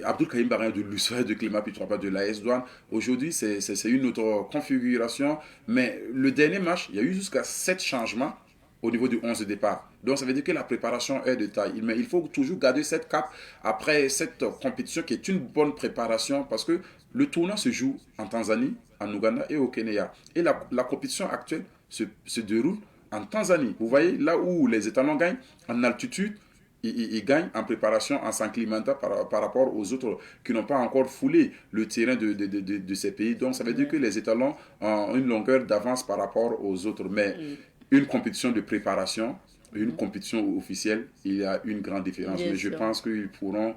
Speaker 4: Abdul Karim Baguin de l'USA et de Clément Pitroapa de l'AS Douane. Aujourd'hui, c'est une autre configuration, mais le dernier match, il y a eu jusqu'à 7 changements au niveau du 11 de départ. Donc ça veut dire que la préparation est de taille. Mais il faut toujours garder cette cape après cette compétition qui est une bonne préparation parce que le tournoi se joue en Tanzanie, en Ouganda et au Kenya. Et la compétition actuelle se déroule en Tanzanie. Vous voyez, là où les étalons gagnent en altitude, ils gagnent en préparation, en s'inclimentant par rapport aux autres qui n'ont pas encore foulé le terrain de ces pays. Donc ça veut dire que les étalons ont une longueur d'avance par rapport aux autres. Mais une compétition de préparation une compétition officielle, il y a une grande différence.
Speaker 1: Bien
Speaker 4: Mais je
Speaker 1: sûr.
Speaker 4: pense qu'ils pourront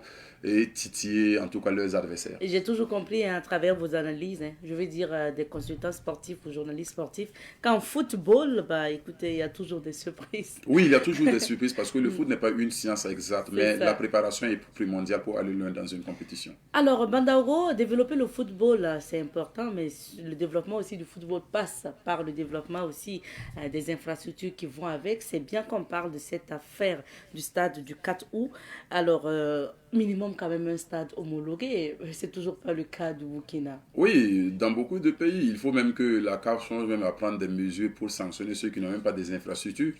Speaker 4: titiller en tout cas leurs adversaires.
Speaker 1: Et j'ai toujours compris à travers vos analyses, je veux dire des consultants sportifs ou journalistes sportifs, qu'en football, bah écoutez, il y a toujours des surprises.
Speaker 4: Oui, il y a toujours des surprises parce que le foot n'est pas une science exacte, mais
Speaker 1: ça.
Speaker 4: la préparation est primordiale pour aller loin dans une compétition.
Speaker 1: Alors, Bandaogo, développer le football, c'est important, mais le développement aussi du football passe par le développement aussi des infrastructures qui vont avec. C'est bien qu'on parle de cette affaire du stade du 4 août. Alors, minimum quand même un stade homologué. C'est toujours pas le cas du Burkina.
Speaker 4: Oui, dans beaucoup de pays, il faut même que la CAF change même à prendre des mesures pour sanctionner ceux qui n'ont même pas des infrastructures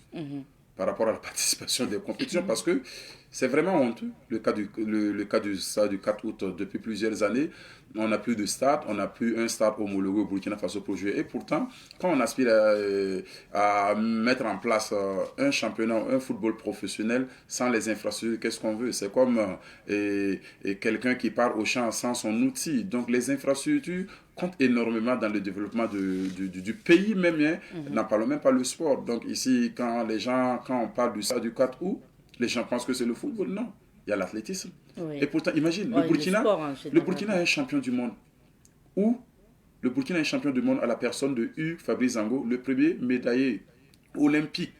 Speaker 4: par rapport à la participation des compétitions parce que c'est vraiment honteux. Le cas du stade du 4 août, depuis plusieurs années, on n'a plus de stade, on n'a plus un stade homologué au Burkina Faso pour jouer. Et pourtant, quand on aspire à mettre en place un championnat, un football professionnel sans les infrastructures, qu'est-ce qu'on veut? C'est comme quelqu'un qui part au champ sans son outil. Donc les infrastructures comptent énormément dans le développement du pays même, n'en parlons même pas le sport. Donc ici, quand on parle du stade du 4 août, les gens pensent que c'est le football. Non, il y a l'athlétisme.
Speaker 1: Oui.
Speaker 4: Et pourtant, imagine,
Speaker 1: Ouais,
Speaker 4: le Burkina,
Speaker 1: sport, hein,
Speaker 4: le Burkina est un champion du monde. Où le Burkina est champion du monde à la personne de Hugues Fabrice Zango, le premier médaillé olympique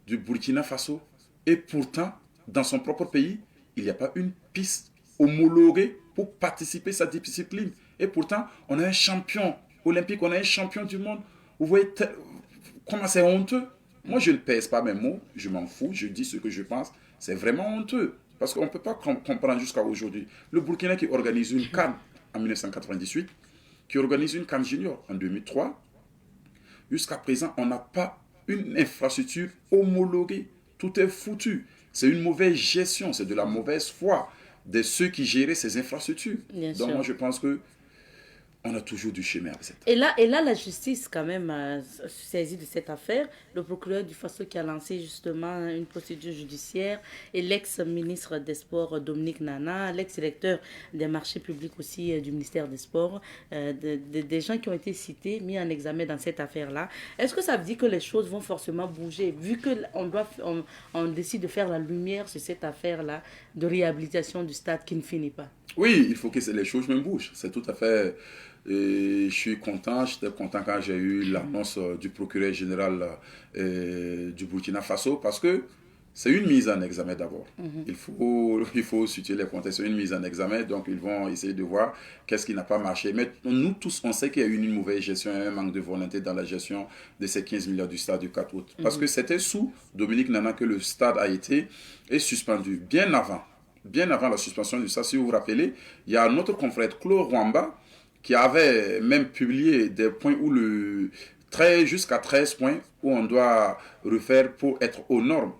Speaker 4: du Burkina Faso. Et pourtant, dans son propre pays, il n'y a pas une piste homologuée pour participer à sa discipline. Et pourtant, on a un champion olympique, on a un champion du monde. Vous voyez comment c'est honteux? Moi, je ne pèse pas mes mots, je m'en fous, je dis ce que je pense. C'est vraiment honteux. Parce qu'on ne peut pas comprendre jusqu'à aujourd'hui. Le Burkina qui organise une CAN en 1998, qui organise une CAN junior en 2003, jusqu'à présent, on n'a pas une infrastructure homologuée. Tout est foutu. C'est une mauvaise gestion, c'est de la mauvaise foi de ceux qui géraient ces infrastructures.
Speaker 1: Bien
Speaker 4: Donc
Speaker 1: sûr.
Speaker 4: moi, je pense que on a toujours du chemin avec cette.
Speaker 1: Et là, la justice, quand même, saisie de cette affaire. Le procureur du Faso qui a lancé justement une procédure judiciaire et l'ex-ministre des Sports, Dominique Nana, l'ex-directeur des marchés publics aussi du ministère des Sports, des gens qui ont été cités, mis en examen dans cette affaire-là. Est-ce que ça veut dire que les choses vont forcément bouger, vu qu'on décide de faire la lumière sur cette affaire-là de réhabilitation du stade qui ne finit pas?
Speaker 4: Oui, il faut que les choses même bougent. C'est tout à fait. Je suis content, j'étais content quand j'ai eu l'annonce du procureur général du Burkina Faso parce que c'est une mise en examen d'abord. Il faut situer les contextes, c'est une mise en examen, donc ils vont essayer de voir qu'est-ce qui n'a pas marché. Mais nous tous, on sait qu'il y a eu une mauvaise gestion, un manque de volonté dans la gestion de ces 15 milliards du stade du 4 août. Parce que c'était sous Dominique Nana que le stade a été suspendu, bien avant la suspension du stade. Si vous vous rappelez, il y a notre confrère Claude Rwamba qui avait même publié des points où jusqu'à 13 points où on doit refaire pour être aux normes.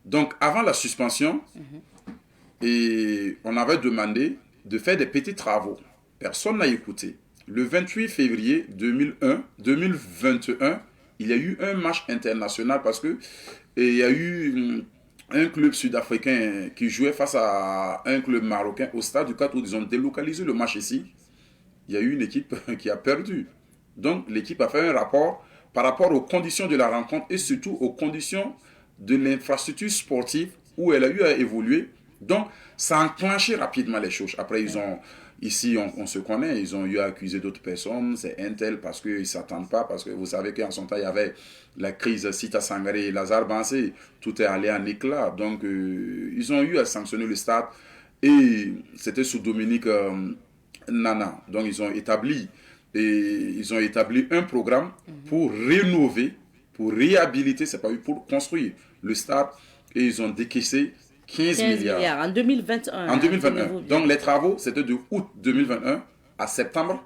Speaker 4: Donc, avant la suspension, et on avait demandé de faire des petits travaux. Personne n'a écouté. Le 28 février 2021, il y a eu un match international parce que il y a eu un club sud-africain qui jouait face à un club marocain au stade du 4 où ils ont délocalisé le match ici. Il y a eu une équipe qui a perdu. Donc, l'équipe a fait un rapport par rapport aux conditions de la rencontre et surtout aux conditions de l'infrastructure sportive où elle a eu à évoluer. Donc, ça a enclenché rapidement les choses. Après, ici, on se connaît, ils ont eu à accuser d'autres personnes. C'est un tel parce qu'ils ne s'attendent pas, parce que vous savez qu'en son temps, il y avait la crise Sita Sangaré et Lazare Bansé. Tout est allé en éclat. Donc, ils ont eu à sanctionner le stade. Et c'était sous Dominique Nana. Donc, ils ont établi un programme pour rénover, pour réhabiliter, c'est pas pour construire le stade. Et ils ont décaissé 15 milliards.
Speaker 1: En 2021.
Speaker 4: En 2021. Donc, les travaux, c'était de août 2021 à septembre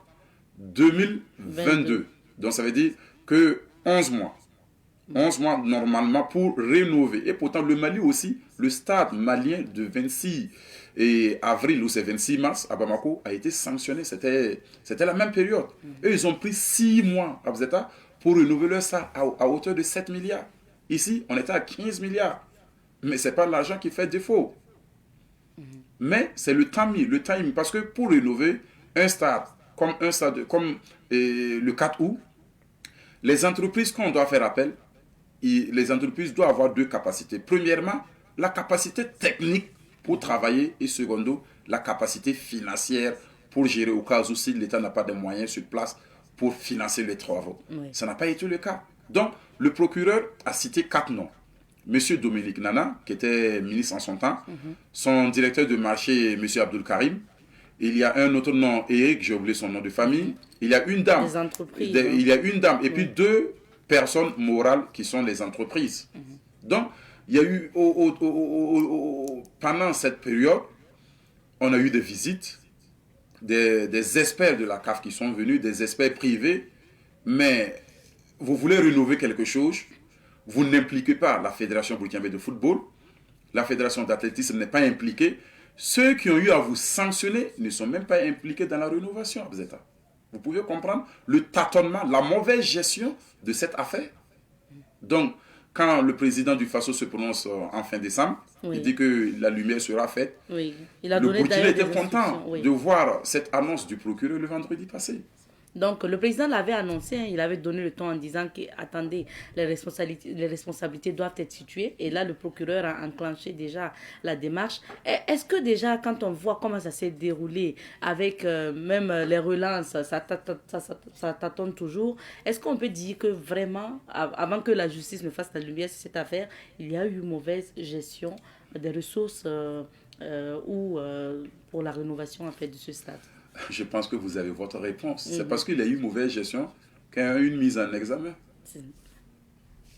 Speaker 4: 2022. Donc, ça veut dire que 11 mois. 11 mois normalement pour rénover. Et pourtant, le Mali aussi, le stade malien de 26 avril ou c'est 26 mars à Bamako a été sanctionné. C'était la même période. Et ils ont pris 6 mois à Bzeta pour renouveler leur stade à hauteur de 7 milliards. Ici, on était à 15 milliards. Mais ce n'est pas l'argent qui fait défaut. Mais c'est le timing. Parce que pour rénover un stade comme le 4 août, les entreprises qu'on doit faire appel, les entreprises doivent avoir deux capacités. Premièrement, la capacité technique pour travailler et secondo, la capacité financière pour gérer au cas où si l'État n'a pas de moyens sur place pour financer les travaux.
Speaker 1: Oui.
Speaker 4: Ça n'a pas été le cas. Donc, le procureur a cité 4 noms. Monsieur Dominique Nana, qui était ministre en son temps, son directeur de marché, Monsieur Abdul Karim. Il y a un autre nom, Eric, j'ai oublié son nom de famille. Il y a une dame.
Speaker 1: Les entreprises.
Speaker 4: Il y a une dame. Et puis 2 personnes morales qui sont les entreprises. Donc, il y a eu, pendant cette période, on a eu des visites, des experts de la CAF qui sont venus, des experts privés, mais vous voulez rénover quelque chose, vous n'impliquez pas la Fédération burkinabé de football, la Fédération d'athlétisme n'est pas impliquée, ceux qui ont eu à vous sanctionner ne sont même pas impliqués dans la rénovation. Vous pouvez comprendre le tâtonnement, la mauvaise gestion de cette affaire. Donc, quand le président du FASO se prononce en fin décembre,
Speaker 1: Oui.
Speaker 4: il dit que la lumière sera faite.
Speaker 1: Oui. Il a
Speaker 4: Le
Speaker 1: donné
Speaker 4: Burkina
Speaker 1: d'ailleurs
Speaker 4: était
Speaker 1: des
Speaker 4: content
Speaker 1: instructions, oui.
Speaker 4: de voir cette annonce du procureur le vendredi passé.
Speaker 1: Donc, le président l'avait annoncé, hein, il avait donné le ton en disant que, attendez, les responsabilités doivent être situées. Et là, le procureur a enclenché déjà la démarche. Est-ce que déjà, quand on voit comment ça s'est déroulé, avec même les relances, ça tâtonne toujours, est-ce qu'on peut dire que vraiment, avant que la justice ne fasse la lumière sur cette affaire, il y a eu mauvaise gestion des ressources pour la rénovation en fait, de ce stade?
Speaker 4: Je pense que vous avez votre réponse. C'est parce qu'il y a eu mauvaise gestion qu'il y a eu une mise en examen.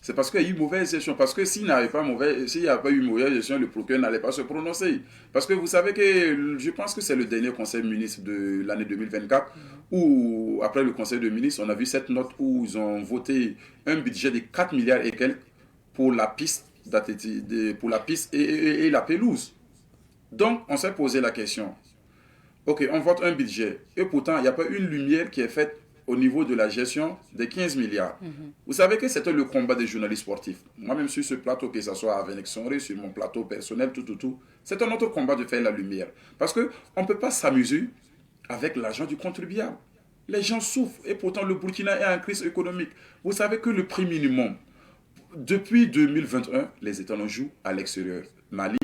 Speaker 4: C'est parce qu'il y a eu mauvaise gestion. Parce que s'il n'y avait pas eu mauvaise gestion, le procureur n'allait pas se prononcer. Parce que vous savez que je pense que c'est le dernier conseil ministre de l'année 2024 où, après le conseil de ministres, on a vu cette note où ils ont voté un budget de 4 milliards et quelques pour la piste, et la pelouse. Donc, on s'est posé la question. Ok, on vote un budget. Et pourtant, il n'y a pas une lumière qui est faite au niveau de la gestion des 15 milliards. Vous savez que c'était le combat des journalistes sportifs. Moi-même sur ce plateau, que ce soit avec Nexonré, sur mon plateau personnel, c'est un autre combat de faire la lumière. Parce qu'on ne peut pas s'amuser avec l'argent du contribuable. Les gens souffrent et pourtant le Burkina est en crise économique. Vous savez que le prix minimum, depuis 2021, les États jouent à l'extérieur. Mali,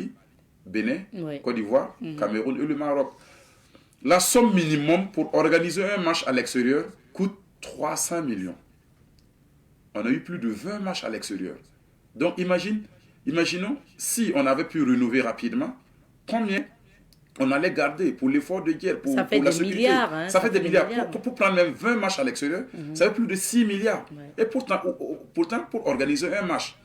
Speaker 4: Bénin,
Speaker 1: Oui.
Speaker 4: Côte d'Ivoire, Cameroun et le Maroc. La somme minimum pour organiser un match à l'extérieur coûte 300 millions. On a eu plus de 20 matchs à l'extérieur. Donc imaginons si on avait pu rénover rapidement, combien on allait garder pour l'effort de guerre, pour
Speaker 1: ça fait
Speaker 4: la
Speaker 1: des
Speaker 4: sécurité.
Speaker 1: milliards. Hein,
Speaker 4: ça fait des milliards. Pour prendre même 20 matchs à l'extérieur, ça fait plus de 6 milliards.
Speaker 1: Ouais.
Speaker 4: Et pourtant, pour organiser un match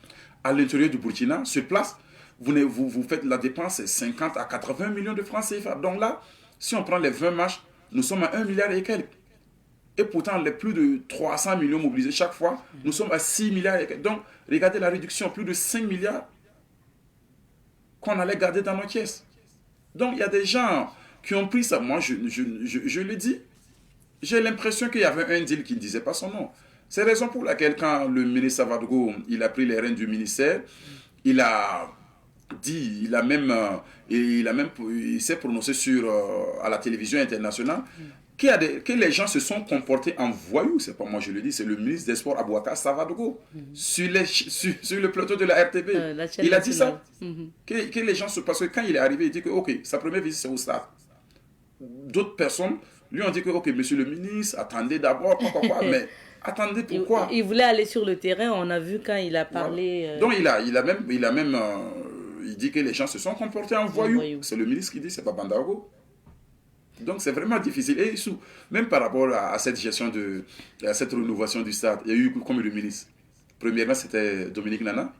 Speaker 4: à l'intérieur du Burkina, sur place, vous faites la dépense, c'est 50 à 80 millions de francs CFA. Donc là, si on prend les 20 matchs, nous sommes à 1 milliard et quelques. Et pourtant, les plus de 300 millions mobilisés chaque fois, nous sommes à 6 milliards et quelques. Donc, regardez la réduction, plus de 5 milliards qu'on allait garder dans nos caisses. Donc, il y a des gens qui ont pris ça. Moi, je le dis, j'ai l'impression qu'il y avait un deal qui ne disait pas son nom. C'est la raison pour laquelle, quand le ministre Savadogo, il a pris les rênes du ministère, il a dit, il s'est prononcé à la télévision internationale que les gens se sont comportés en voyous. C'est pas moi je le dis, c'est le ministre des Sports Abouakar Savadogo sur le plateau de la RTB. Il a dit ça. Que les gens parce que quand il est arrivé, il dit que ok, sa première visite c'est au stade. D'autres personnes lui ont dit que ok, monsieur le ministre, attendez d'abord, mais attendez, pourquoi?
Speaker 1: Il voulait aller sur le terrain, on a vu quand il a parlé.
Speaker 4: Donc il dit que les gens se sont comportés en voyous. C'est le ministre qui dit, c'est pas Bandaogo. Donc c'est vraiment difficile. Et même par rapport à cette gestion à cette rénovation du stade, il y a eu comme le ministre. Premièrement, c'était Dominique Nana.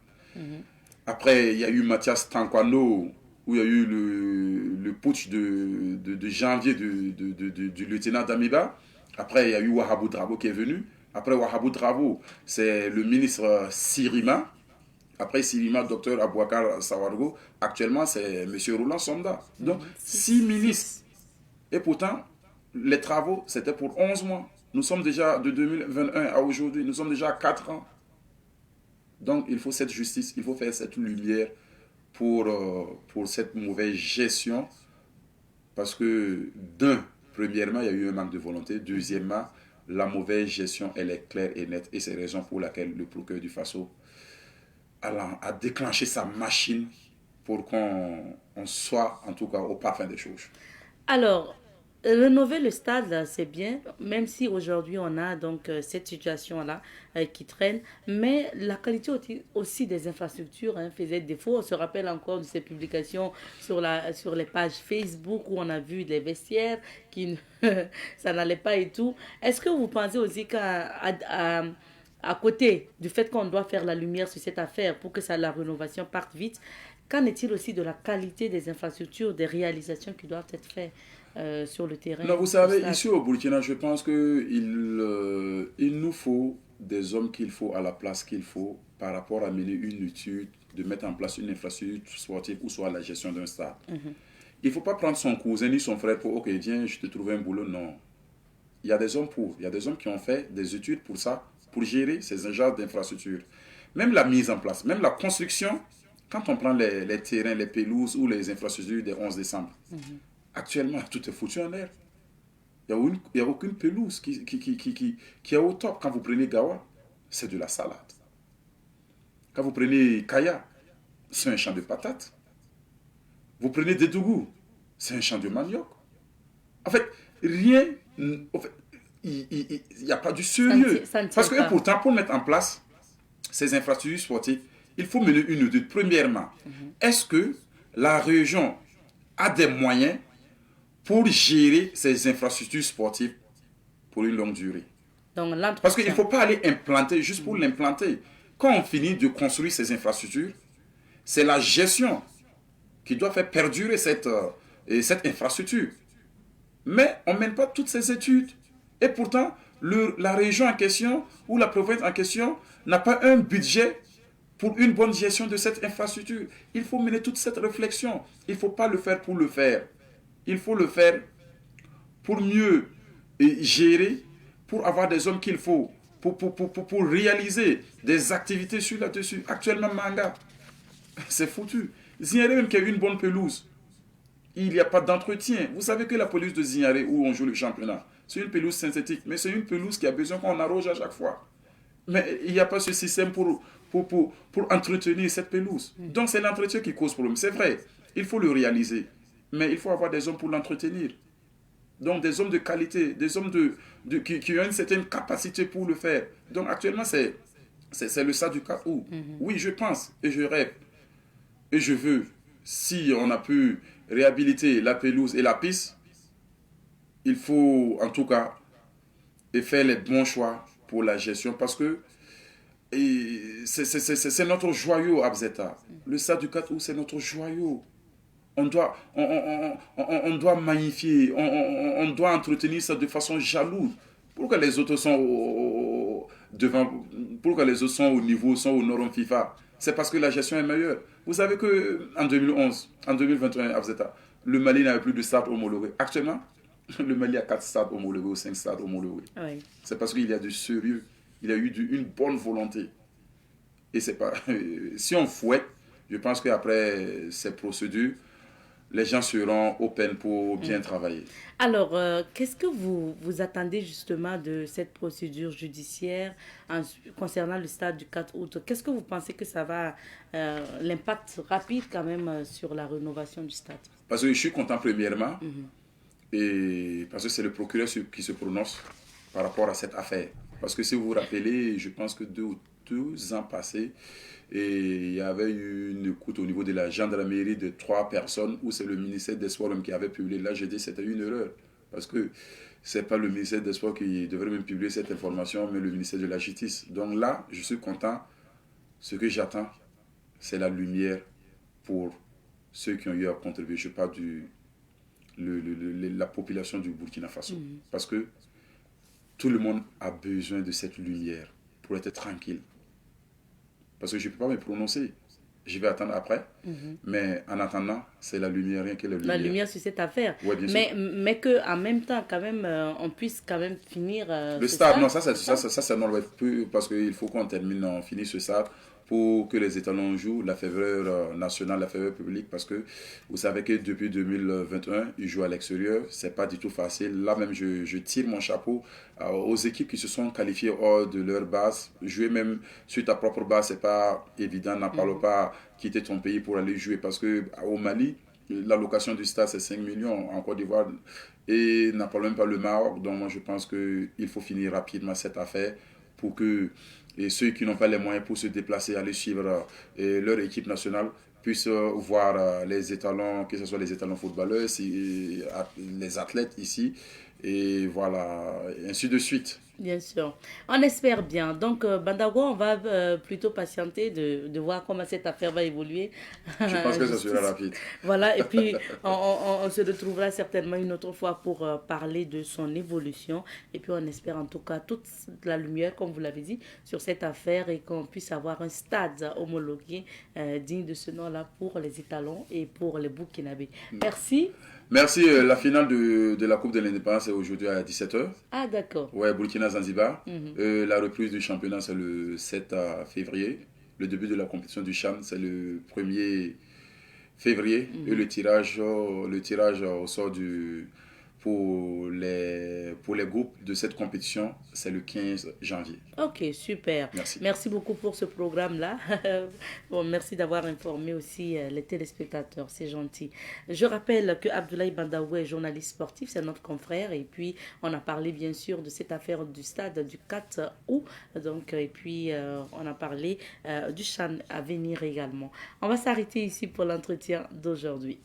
Speaker 4: Après, il y a eu Mathias Tankwano, où il y a eu le putsch de janvier du lieutenant Damiba. Après, il y a eu Wahabou Drabo qui est venu. Après Wahabou Drabo, c'est le ministre Sirima. Après Sirima, docteur Abouakar Sawargo. Actuellement, c'est M. Roland Sonda. Donc, 6 ministres. Et pourtant, les travaux, c'était pour 11 mois. Nous sommes déjà de 2021 à aujourd'hui, nous sommes déjà à 4 ans. Donc, il faut cette justice, il faut faire cette lumière pour cette mauvaise gestion. Parce que, premièrement, il y a eu un manque de volonté. Deuxièmement, la mauvaise gestion, elle est claire et nette. Et c'est la raison pour laquelle le procureur du FASO à déclencher sa machine pour qu'on soit en tout cas au parfum des choses.
Speaker 1: Alors, rénover le stade, là, c'est bien, même si aujourd'hui on a donc cette situation-là qui traîne, mais la qualité aussi des infrastructures faisait défaut. On se rappelle encore de ces publications sur les pages Facebook où on a vu les vestiaires qui ça n'allait pas et tout. Est-ce que vous pensez aussi à côté du fait qu'on doit faire la lumière sur cette affaire pour que la rénovation parte vite, qu'en est-il aussi de la qualité des infrastructures, des réalisations qui doivent être faites sur le terrain?
Speaker 4: Non, vous savez, ici au Burkina, je pense qu'il il nous faut des hommes qu'il faut à la place qu'il faut par rapport à mener une étude, de mettre en place une infrastructure sportive ou soit la gestion d'un stade. Il ne faut pas prendre son cousin ni son frère pour, ok, viens, je te trouve un boulot. Non. Il y a des hommes il y a des hommes qui ont fait des études pour ça, pour gérer ces genres d'infrastructures. Même la mise en place, même la construction, quand on prend les terrains, les pelouses ou les infrastructures des 11 décembre, actuellement, tout est foutu en l'air. Il n'y a aucune pelouse qui est au top. Quand vous prenez Gawa, c'est de la salade. Quand vous prenez Kaya, c'est un champ de patates. Vous prenez Dédougou, c'est un champ de manioc. En fait, rien... En fait, il n'y a pas du sérieux. Parce que pourtant, pour mettre en place ces infrastructures sportives, il faut mener une étude. Premièrement, est-ce que la région a des moyens pour gérer ces infrastructures sportives pour une longue durée?
Speaker 1: Donc,
Speaker 4: parce qu'il ne faut pas aller implanter juste pour l'implanter. Quand on finit de construire ces infrastructures, c'est la gestion qui doit faire perdurer cette infrastructure. Mais on ne mène pas toutes ces études. Et pourtant, la région en question ou la province en question n'a pas un budget pour une bonne gestion de cette infrastructure. Il faut mener toute cette réflexion. Il ne faut pas le faire pour le faire. Il faut le faire pour mieux gérer, pour avoir des hommes qu'il faut, pour réaliser des activités sur là-dessus. Actuellement, Manga, c'est foutu. Zignaré même qui a une bonne pelouse, il n'y a pas d'entretien. Vous savez que la pelouse de Zignaré, où on joue le championnat, c'est une pelouse synthétique, mais c'est une pelouse qui a besoin qu'on arrose à chaque fois. Mais il n'y a pas ce système pour entretenir cette pelouse. Donc c'est l'entretien qui cause problème. C'est vrai, il faut le réaliser, mais il faut avoir des hommes pour l'entretenir. Donc des hommes de qualité, des hommes qui ont une certaine capacité pour le faire. Donc actuellement, c'est le stade du 4 août. Oui, je pense et je rêve. Et je veux, si on a pu réhabiliter la pelouse et la piste, il faut en tout cas faire les bons choix pour la gestion parce que c'est notre joyau, Abzeta. Le stade du 4 août, c'est notre joyau. On doit magnifier, on doit entretenir ça de façon jalouse. Pourquoi les autres sont pourquoi les autres sont au niveau, sont aux normes FIFA? C'est parce que la gestion est meilleure. Vous savez qu'en 2011, en 2021, Abzeta, le Mali n'avait plus de stade homologué. Actuellement, le Mali a 4 stades homologués ou 5 stades homologués. Oui. C'est parce qu'il y a du sérieux, il y a eu une bonne volonté. Et c'est pas... si on fouette, je pense qu'après ces procédures, les gens seront open pour bien travailler.
Speaker 1: Alors, qu'est-ce que vous attendez justement de cette procédure judiciaire concernant le stade du 4 août? Qu'est-ce que vous pensez que ça va, l'impact rapide quand même sur la rénovation du stade?
Speaker 4: Parce que je suis content premièrement, et parce que c'est le procureur qui se prononce par rapport à cette affaire. Parce que si vous vous rappelez, je pense que 2 ans passés, et il y avait eu une écoute au niveau de la gendarmerie de 3 personnes où c'est le ministère des Sports qui avait publié. Là, j'ai dit que c'était une erreur. Parce que ce n'est pas le ministère des Sports qui devrait même publier cette information, mais le ministère de la Justice. Donc là, je suis content. Ce que j'attends, c'est la lumière pour ceux qui ont eu à contribuer. Je parle la population du Burkina Faso. Parce que tout le monde a besoin de cette lumière pour être tranquille. Parce que je ne peux pas me prononcer. Je vais attendre après. Mais en attendant, c'est la lumière, rien que la lumière.
Speaker 1: La lumière sur cette affaire.
Speaker 4: Ouais,
Speaker 1: mais qu'en même temps, quand même, on puisse quand même finir
Speaker 4: le stade. Non, ça c'est normal. Parce qu'il faut qu'on termine, on finisse ce stade pour que les étalons jouent, la faveur nationale, la faveur publique, parce que vous savez que depuis 2021, ils jouent à l'extérieur. C'est pas du tout facile. Là même, je tire mon chapeau aux équipes qui se sont qualifiées hors de leur base. Jouer même sur ta propre base, c'est pas évident. N'en parle pas quitter ton pays pour aller jouer, parce que au Mali, la location du stade, c'est 5 millions. En Côte d'Ivoire, et n'en parle même pas le Maroc. Donc moi, je pense qu'il faut finir rapidement cette affaire pour que et ceux qui n'ont pas les moyens pour se déplacer, aller suivre leur équipe nationale, puissent voir les étalons, que ce soit les étalons footballeurs, les athlètes ici, et voilà, et ainsi de suite.
Speaker 1: Bien sûr. On espère bien. Donc, Bandago, on va plutôt patienter de voir comment cette affaire va évoluer.
Speaker 4: Je pense que ça sera rapide.
Speaker 1: Voilà, et puis on se retrouvera certainement une autre fois pour parler de son évolution. Et puis, on espère en tout cas toute la lumière, comme vous l'avez dit, sur cette affaire et qu'on puisse avoir un stade homologué digne de ce nom-là pour les étalons et pour les Burkinabés. Merci.
Speaker 4: Merci. La finale de la Coupe de l'Indépendance est aujourd'hui à 17h.
Speaker 1: Ah, d'accord.
Speaker 4: Ouais, Burkina-Zanzibar. La reprise du championnat, c'est le 7 février. Le début de la compétition du CHAN, c'est le 1er février. Et le tirage au sort pour les groupes de cette compétition, c'est le 15 janvier.
Speaker 1: Ok, super.
Speaker 4: Merci.
Speaker 1: Merci beaucoup pour ce programme-là. Bon, merci d'avoir informé aussi les téléspectateurs, c'est gentil. Je rappelle que Abdoulaye Bandaoue est journaliste sportif, c'est notre confrère. Et puis, on a parlé bien sûr de cette affaire du stade du 4 août. Donc, et puis, on a parlé du CHAN à venir également. On va s'arrêter ici pour l'entretien d'aujourd'hui.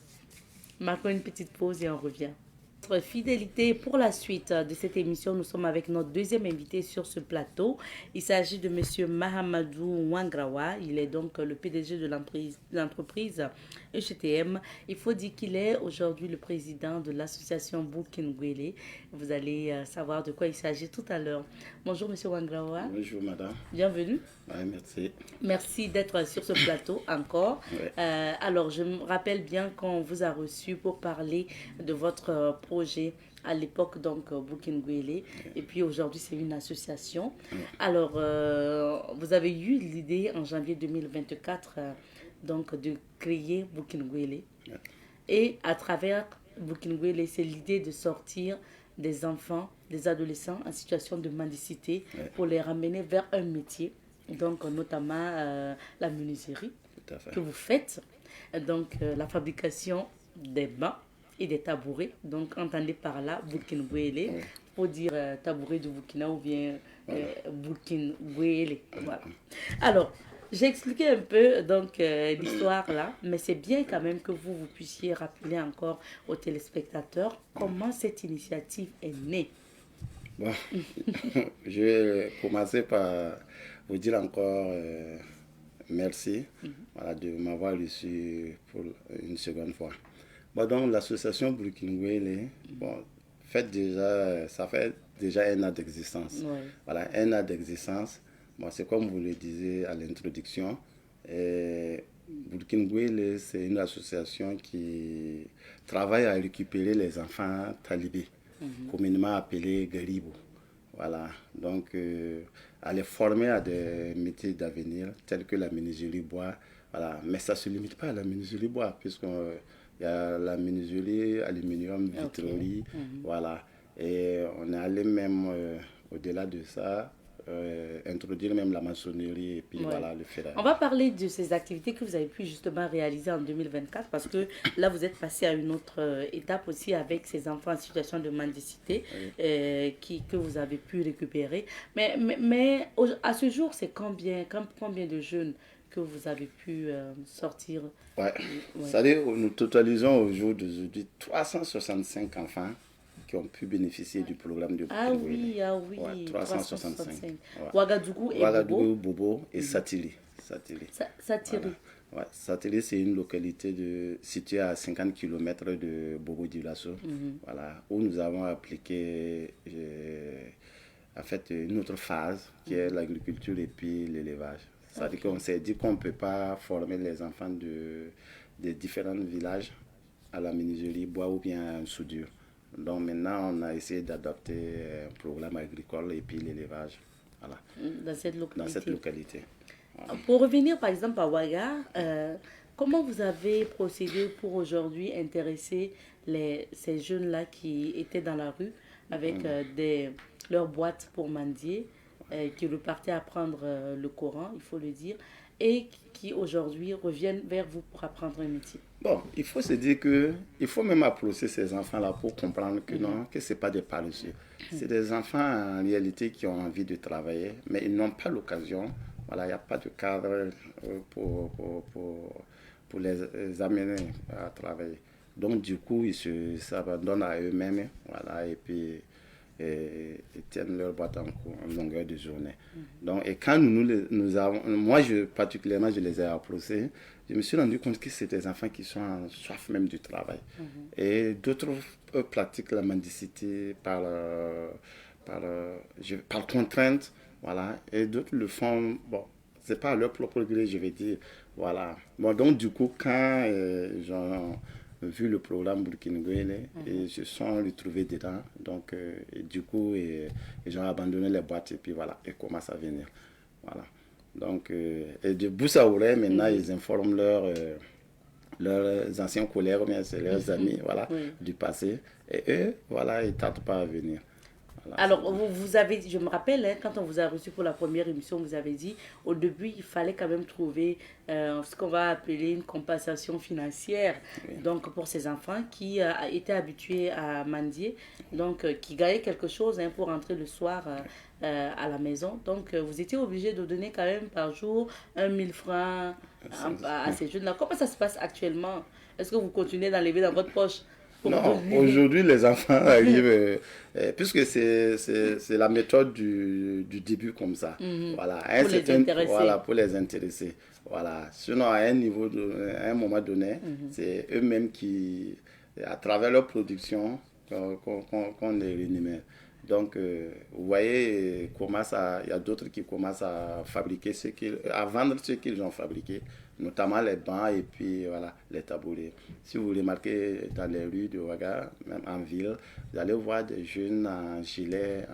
Speaker 1: Marquons une petite pause et on revient. Votre fidélité pour la suite de cette émission, nous sommes avec notre deuxième invité sur ce plateau. Il s'agit de M. Mahamadou Wangrawa. Il est donc le PDG de l'entreprise EGTM. Il faut dire qu'il est aujourd'hui le président de l'association Burkinguele. Vous allez savoir de quoi il s'agit tout à l'heure. Bonjour M. Wangrawa.
Speaker 5: Bonjour madame.
Speaker 1: Bienvenue.
Speaker 5: Ouais, merci.
Speaker 1: Merci d'être sur ce plateau encore.
Speaker 5: Ouais.
Speaker 1: Alors, je me rappelle bien qu'on vous a reçu pour parler de votre projet à l'époque, donc Burkinguele. Et puis aujourd'hui, c'est une association. Alors, vous avez eu l'idée en janvier 2024 donc, de créer Burkinguele. Et à travers Burkinguele, c'est l'idée de sortir des enfants, des adolescents en situation de mendicité pour les ramener vers un métier. Donc, notamment la menuiserie que vous faites. Donc, la fabrication des bancs et des tabourets. Donc, entendez par là Burkinguele, pour dire tabouret de Burkina ou bien Burkinguele. Voilà. Alors, j'ai expliqué un peu donc l'histoire là, mais c'est bien quand même que vous puissiez rappeler encore aux téléspectateurs comment cette initiative est née.
Speaker 5: Bon, je vais commencer par vous dire encore merci de m'avoir reçu pour une seconde fois. Bon, donc l'association Burkinguele, ça fait déjà 1 an d'existence.
Speaker 1: Ouais.
Speaker 5: Voilà, 1 an d'existence. Bon, c'est comme vous le disiez à l'introduction. Burkinguele, c'est une association qui travaille à récupérer les enfants talibés, communément appelés Garibou. Voilà, donc à les former à des métiers d'avenir tels que la menuiserie bois. Voilà, mais ça ne se limite pas à la menuiserie bois, puisqu'il y a la menuiserie aluminium, vitrerie. Voilà, et on est allé même au-delà de ça. Introduire même la maçonnerie et puis voilà le ferraille.
Speaker 1: On va parler de ces activités que vous avez pu justement réaliser en 2024 parce que là vous êtes passé à une autre étape aussi avec ces enfants en situation de mendicité que vous avez pu récupérer. Mais à ce jour, c'est combien de jeunes que vous avez pu sortir?
Speaker 5: C'est-à-dire nous totalisons au jour d'aujourd'hui 365 enfants qui ont pu bénéficier du programme de Burkinguele.
Speaker 1: Ah oui,
Speaker 5: 365.
Speaker 1: Ouagadougou et
Speaker 5: Bobo et Satiri.
Speaker 1: Satiri.
Speaker 5: Voilà. Satiri, c'est une localité située à 50 km de Bobo-Dioulasso, voilà, où nous avons appliqué une autre phase qui est l'agriculture et puis l'élevage. C'est-à-dire qu'on s'est dit qu'on ne peut pas former les enfants des différents villages à la menuiserie bois ou bien à soudure. Donc maintenant, on a essayé d'adopter un programme agricole et puis l'élevage. Voilà.
Speaker 1: Dans cette localité.
Speaker 5: Voilà.
Speaker 1: Pour revenir par exemple à Ouaga, comment vous avez procédé pour aujourd'hui intéresser ces jeunes-là qui étaient dans la rue avec leurs boîtes pour mendier, qui repartaient apprendre le Coran, il faut le dire, et qui aujourd'hui reviennent vers vous pour apprendre un métier?
Speaker 5: Bon, il faut se dire que il faut même approcher ces enfants-là pour comprendre que non, que ce n'est pas des paresseux. C'est des enfants en réalité qui ont envie de travailler, mais ils n'ont pas l'occasion. Voilà, il n'y a pas de cadre pour les amener à travailler. Donc, du coup, ils s'abandonnent à eux-mêmes, voilà, et puis ils tiennent leur boîte en longueur de journée. Donc, et quand nous avons, moi, particulièrement, je les ai approchés, je me suis rendu compte que c'est des enfants qui sont en soif même du travail. Et d'autres pratiquent la mendicité par contrainte, voilà, et d'autres le font, bon, c'est pas à leur propre gré, je vais dire, voilà. Bon, donc du coup, quand j'en vu le programme burkinabé, ils se sont retrouvés dedans, donc et du coup, ils ont abandonné les boîtes, et puis voilà, ils commencent à venir, voilà. Donc, et de bouche à oreille, maintenant, ils informent leurs anciens collègues, bien c'est leurs amis, voilà, du passé, et eux, voilà, ils ne tardent pas à venir. Voilà.
Speaker 1: Alors, vous avez, je me rappelle, hein, quand on vous a reçu pour la première émission, vous avez dit, au début, il fallait quand même trouver ce qu'on va appeler une compensation financière, donc pour ces enfants qui étaient habitués à mendier, donc qui gagnaient quelque chose pour rentrer le soir à la maison. Donc, vous étiez obligé de donner quand même par jour 1000 francs à ces jeunes-là. Comment ça se passe actuellement? Est-ce que vous continuez d'enlever dans votre poche?
Speaker 5: Non, aujourd'hui, les enfants arrivent, puisque c'est la méthode du début comme ça. Voilà, pour les intéresser. Voilà. Sinon, à un moment donné, c'est eux-mêmes qui, à travers leur production, qu'on les rémunère. Donc, vous voyez, il y a d'autres qui commencent à fabriquer à vendre ce qu'ils ont fabriqué, notamment les bancs et puis voilà, les tabourets. Si vous remarquez dans les rues de Ouaga, même en ville, vous allez voir des jeunes en gilet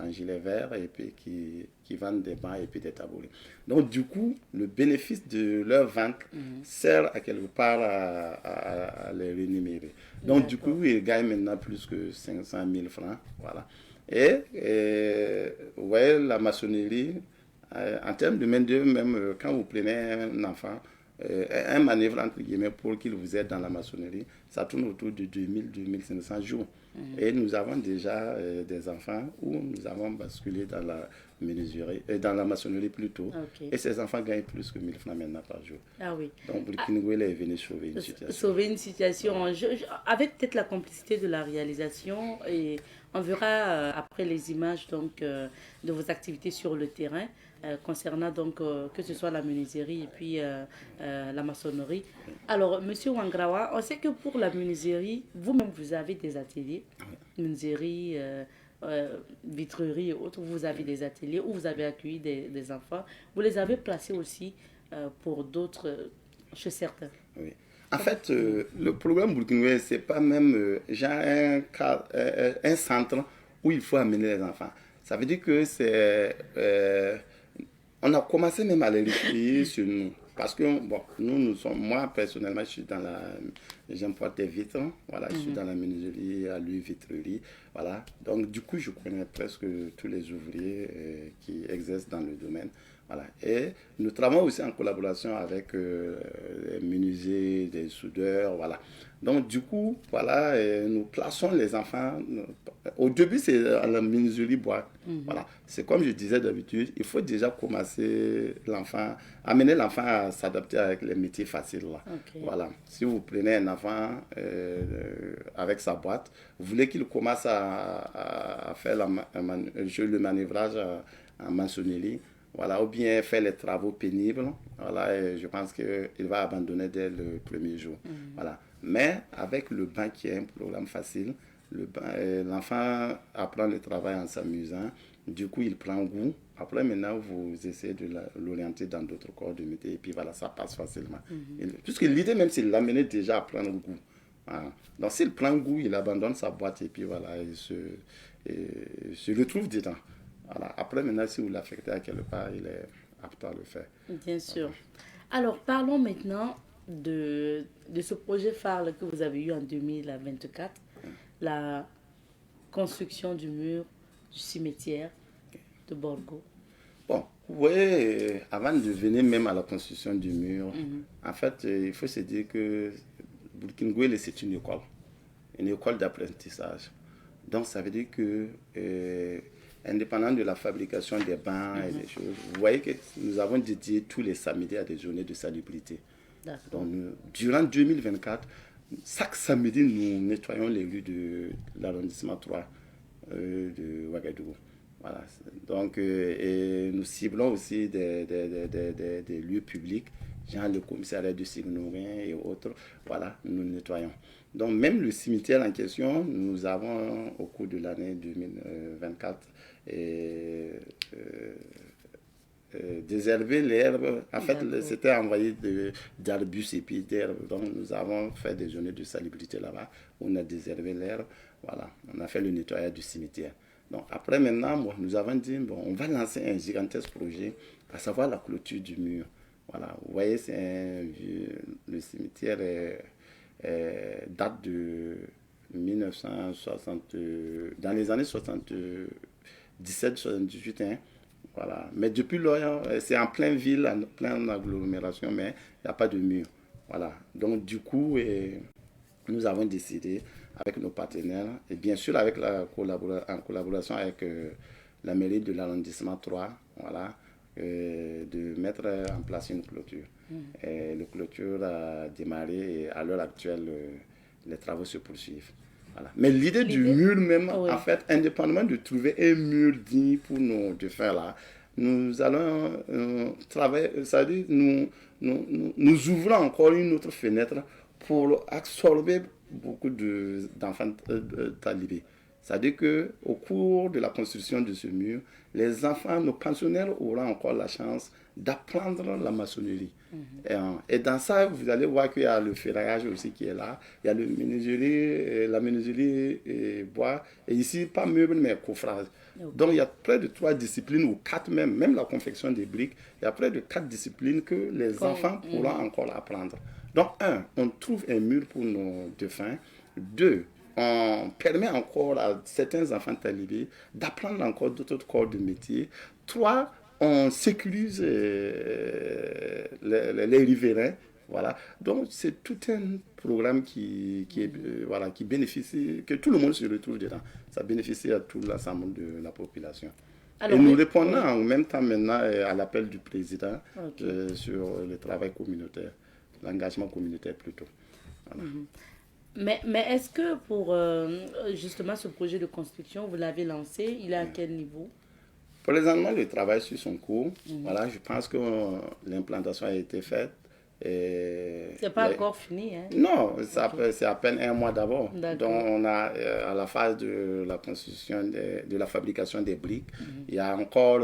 Speaker 5: vert et puis qui vendent des bancs et puis des tabourets. Donc, du coup, le bénéfice de leur vente sert à quelque part à les rémunérer. Donc, du coup, ils gagnent maintenant plus que 500 000 francs. Voilà. Et vous voyez, la maçonnerie, en termes de main-d'œuvre, même quand vous prenez un enfant, un manœuvre entre guillemets pour qu'il vous aide dans la maçonnerie, ça tourne autour de 2000-2500 jours. Et nous avons déjà des enfants où nous avons basculé dans la menuiserie, dans la maçonnerie plutôt. Et ces enfants gagnent plus que 1000 francs maintenant par jour.
Speaker 1: Ah oui.
Speaker 5: Donc Burkinabé est venu sauver une situation.
Speaker 1: Sauver une situation, avec peut-être la complicité de la réalisation, et on verra après les images donc, de vos activités sur le terrain concernant donc, que ce soit la menuiserie et puis la maçonnerie. Alors, Monsieur Wangrawa, on sait que pour la menuiserie, vous-même vous avez des ateliers, menuiserie, vitrerie et autres, vous avez des ateliers où vous avez accueilli des enfants. Vous les avez placés aussi pour d'autres, chez certains.
Speaker 5: Oui. En fait, le programme burkinabé, c'est pas même genre un centre où il faut amener les enfants. Ça veut dire que on a commencé même à les récupérer sur nous. Parce que, bon, moi personnellement, j'importe des vitres, voilà, je suis dans la menuiserie, à l'huile vitrerie, voilà. Donc, du coup, je connais presque tous les ouvriers qui exercent dans le domaine. Voilà. Et nous travaillons aussi en collaboration avec les menuisiers, des soudeurs, voilà. Donc, du coup, voilà, nous plaçons les enfants. Au début, c'est à la menuiserie bois. Voilà. C'est comme je disais d'habitude, il faut déjà commencer amener l'enfant à s'adapter avec les métiers faciles. Là. Voilà. Si vous prenez un enfant avec sa boîte, vous voulez qu'il commence à faire le manœuvrage en maçonnerie, voilà, ou bien faire les travaux pénibles, voilà, et je pense qu'il va abandonner dès le premier jour. Voilà. Mais avec le banc qui est un programme facile, l'enfant apprend le travail en s'amusant, du coup il prend goût. Après maintenant vous essayez de l'orienter dans d'autres corps de métier et puis voilà, ça passe facilement. Puisque l'idée même c'est de l'amener déjà à prendre goût. Voilà. Donc s'il prend goût, il abandonne sa boîte et puis voilà, il se retrouve dedans. Voilà. Après, maintenant, si vous l'affectez à quelque part, il est aptes à le faire.
Speaker 1: Bien sûr. Alors, parlons maintenant de ce projet phare que vous avez eu en 2024, la construction du mur du cimetière de Borgo.
Speaker 5: Bon, vous voyez, avant de venir même à la construction du mur, en fait, il faut se dire que Burkina c'est une école d'apprentissage. Donc, ça veut dire que, indépendant de la fabrication des bancs et des choses, vous voyez que nous avons dédié tous les samedis à des journées de salubrité. Donc, durant 2024, chaque samedi, nous nettoyons les rues de l'arrondissement 3 de Ouagadougou. Voilà. Donc, et nous ciblons aussi des lieux publics, genre le commissariat de Signorin et autres. Voilà, nous nettoyons. Donc, même le cimetière en question, nous avons, au cours de l'année 2024, désherber l'herbe. En fait, c'était envoyé d'arbustes et puis d'herbes. Donc, nous avons fait des journées de salubrité là-bas. On a déshervé l'herbe. Voilà, on a fait le nettoyage du cimetière. Donc, après, maintenant, nous avons dit, bon, on va lancer un gigantesque projet, à savoir la clôture du mur. Voilà, vous voyez, le cimetière date de 1960, dans les années 77-78, hein. Voilà. Mais depuis lors, c'est en pleine ville, en pleine agglomération, mais il n'y a pas de mur. Voilà. Donc, du coup, nous avons décidé, avec nos partenaires, et bien sûr en collaboration avec la mairie de l'arrondissement 3, voilà, de mettre en place une clôture. Et la clôture a démarré et à l'heure actuelle, les travaux se poursuivent. Voilà. Mais l'idée du mur même, en fait, indépendamment de trouver un mur digne pour nos défunts là, nous allons travailler, c'est-à-dire nous ouvrons encore une autre fenêtre pour absorber beaucoup d'enfants talibés. C'est-à-dire qu'au cours de la construction de ce mur, les enfants, nos pensionnaires auront encore la chance d'apprendre la maçonnerie. Et dans ça, vous allez voir qu'il y a le ferraillage aussi qui est là. Il y a la menuiserie bois. Et ici, pas meuble, mais coffrage. Donc, il y a près de 3 disciplines, ou 4 même la confection des briques. Il y a près de 4 disciplines que les enfants pourront encore apprendre. Donc, 1, on trouve un mur pour nos défunts. 2, on permet encore à certains enfants talibés d'apprendre encore d'autres corps de métier. 3, on sécurise les riverains. Voilà. Donc, c'est tout un programme qui bénéficie, que tout le monde se retrouve dedans. Ça bénéficie à tout l'ensemble de la population. Alors, et nous répondons en même temps maintenant à l'appel du président sur le travail communautaire, l'engagement communautaire plutôt. Voilà.
Speaker 1: Mais est-ce que pour justement ce projet de construction, vous l'avez lancé, il est à quel niveau?
Speaker 5: Pour l'instant, le travail suit son cours. Voilà, je pense que l'implantation a été faite.
Speaker 1: C'est pas encore fini, hein?
Speaker 5: Non, c'est à peine 1 mois d'abord. Donc, on a à la phase de la construction, de la fabrication des briques, il y a encore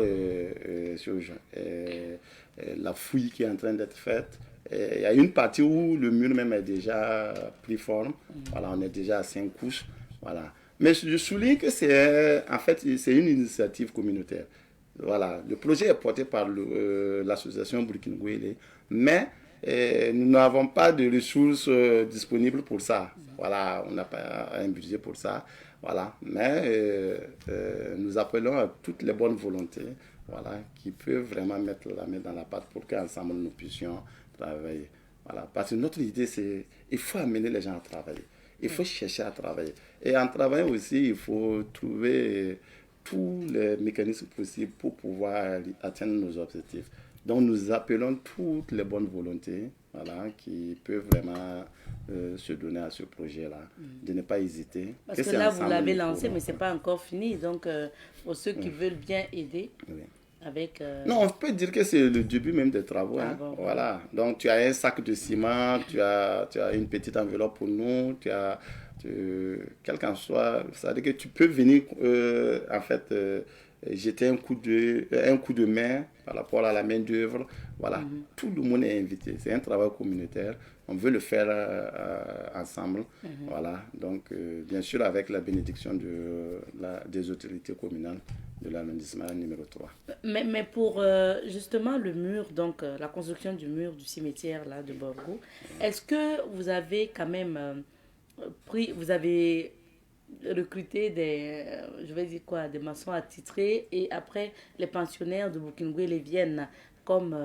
Speaker 5: la fouille qui est en train d'être faite. Il y a une partie où le mur même est déjà pris forme. Voilà, on est déjà à 5 couches. Voilà. Mais je souligne que c'est une initiative communautaire. Voilà. Le projet est porté par l'association Burkina-Guélé, mais nous n'avons pas de ressources disponibles pour ça. Voilà, on n'a pas un budget pour ça. Voilà. Mais nous appelons à toutes les bonnes volontés, voilà, qui peuvent vraiment mettre la main dans la pâte pour qu'ensemble nous puissions travailler. Voilà. Parce que notre idée, c'est qu'il faut amener les gens à travailler. Il faut chercher à travailler. Et en travaillant aussi, il faut trouver tous les mécanismes possibles pour pouvoir atteindre nos objectifs. Donc, nous appelons toutes les bonnes volontés, voilà, qui peuvent vraiment se donner à ce projet-là, de ne pas hésiter.
Speaker 1: Parce que là, vous l'avez lancé, mais ce n'est pas encore fini. Donc, pour ceux qui veulent bien aider, avec...
Speaker 5: Non, on peut dire que c'est le début même des travaux.
Speaker 1: Bon.
Speaker 5: Voilà. Donc, tu as un sac de ciment, tu as une petite enveloppe pour nous, quel qu'en soit, c'est-à-dire que tu peux venir, jeter un coup de main par rapport à la main d'œuvre. Voilà, tout le monde est invité. C'est un travail communautaire. On veut le faire ensemble. Voilà, donc bien sûr avec la bénédiction des autorités communales de l'arrondissement numéro 3.
Speaker 1: Mais pour justement le mur, donc la construction du mur du cimetière là, de Borgo, est-ce que vous avez quand même vous avez recruté des maçons attitrés et après les pensionnaires de Boukinguele viennent comme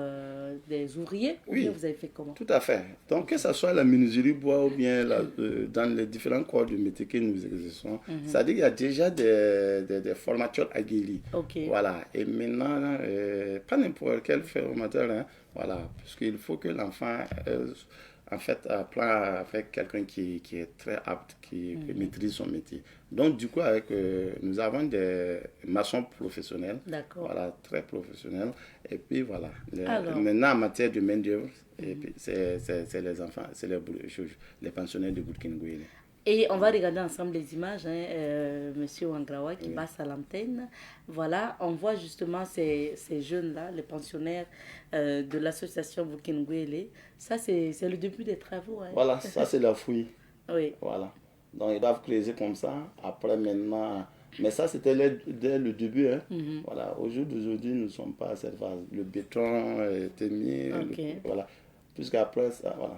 Speaker 1: des ouvriers? Ou
Speaker 5: Oui,
Speaker 1: bien vous avez fait comment?
Speaker 5: tout à fait. Donc que ce soit la menuiserie bois ou bien dans les différents corps de métier que nous exerçons, c'est-à-dire qu'il y a déjà des formateurs aguerris.
Speaker 1: Ok.
Speaker 5: Voilà. Et maintenant, pas n'importe quel formateur, hein, voilà, parce qu'il faut que l'enfant en fait, apprend avec quelqu'un qui est très apte, qui maîtrise son métier. Donc, du coup, nous avons des maçons professionnels.
Speaker 1: D'accord.
Speaker 5: Voilà, très professionnels. Et puis, voilà.
Speaker 1: Alors.
Speaker 5: Maintenant, en matière de main-d'œuvre, c'est les enfants, c'est les pensionnaires de Bourkinguele.
Speaker 1: Et on va regarder ensemble les images, hein, Monsieur Wangrawa qui passe à l'antenne. Voilà, on voit justement ces jeunes-là, les pensionnaires de l'association Boukinguele. Ça, c'est le début des travaux. Hein.
Speaker 5: Voilà, ça c'est la fouille.
Speaker 1: Oui.
Speaker 5: Voilà. Donc ils doivent creuser comme ça. Après maintenant, mais ça c'était dès le début. Hein. Voilà. Au jour d'aujourd'hui, nous ne sommes pas à cette phase. Le béton était mis.
Speaker 1: Okay.
Speaker 5: Voilà. Puisqu'après,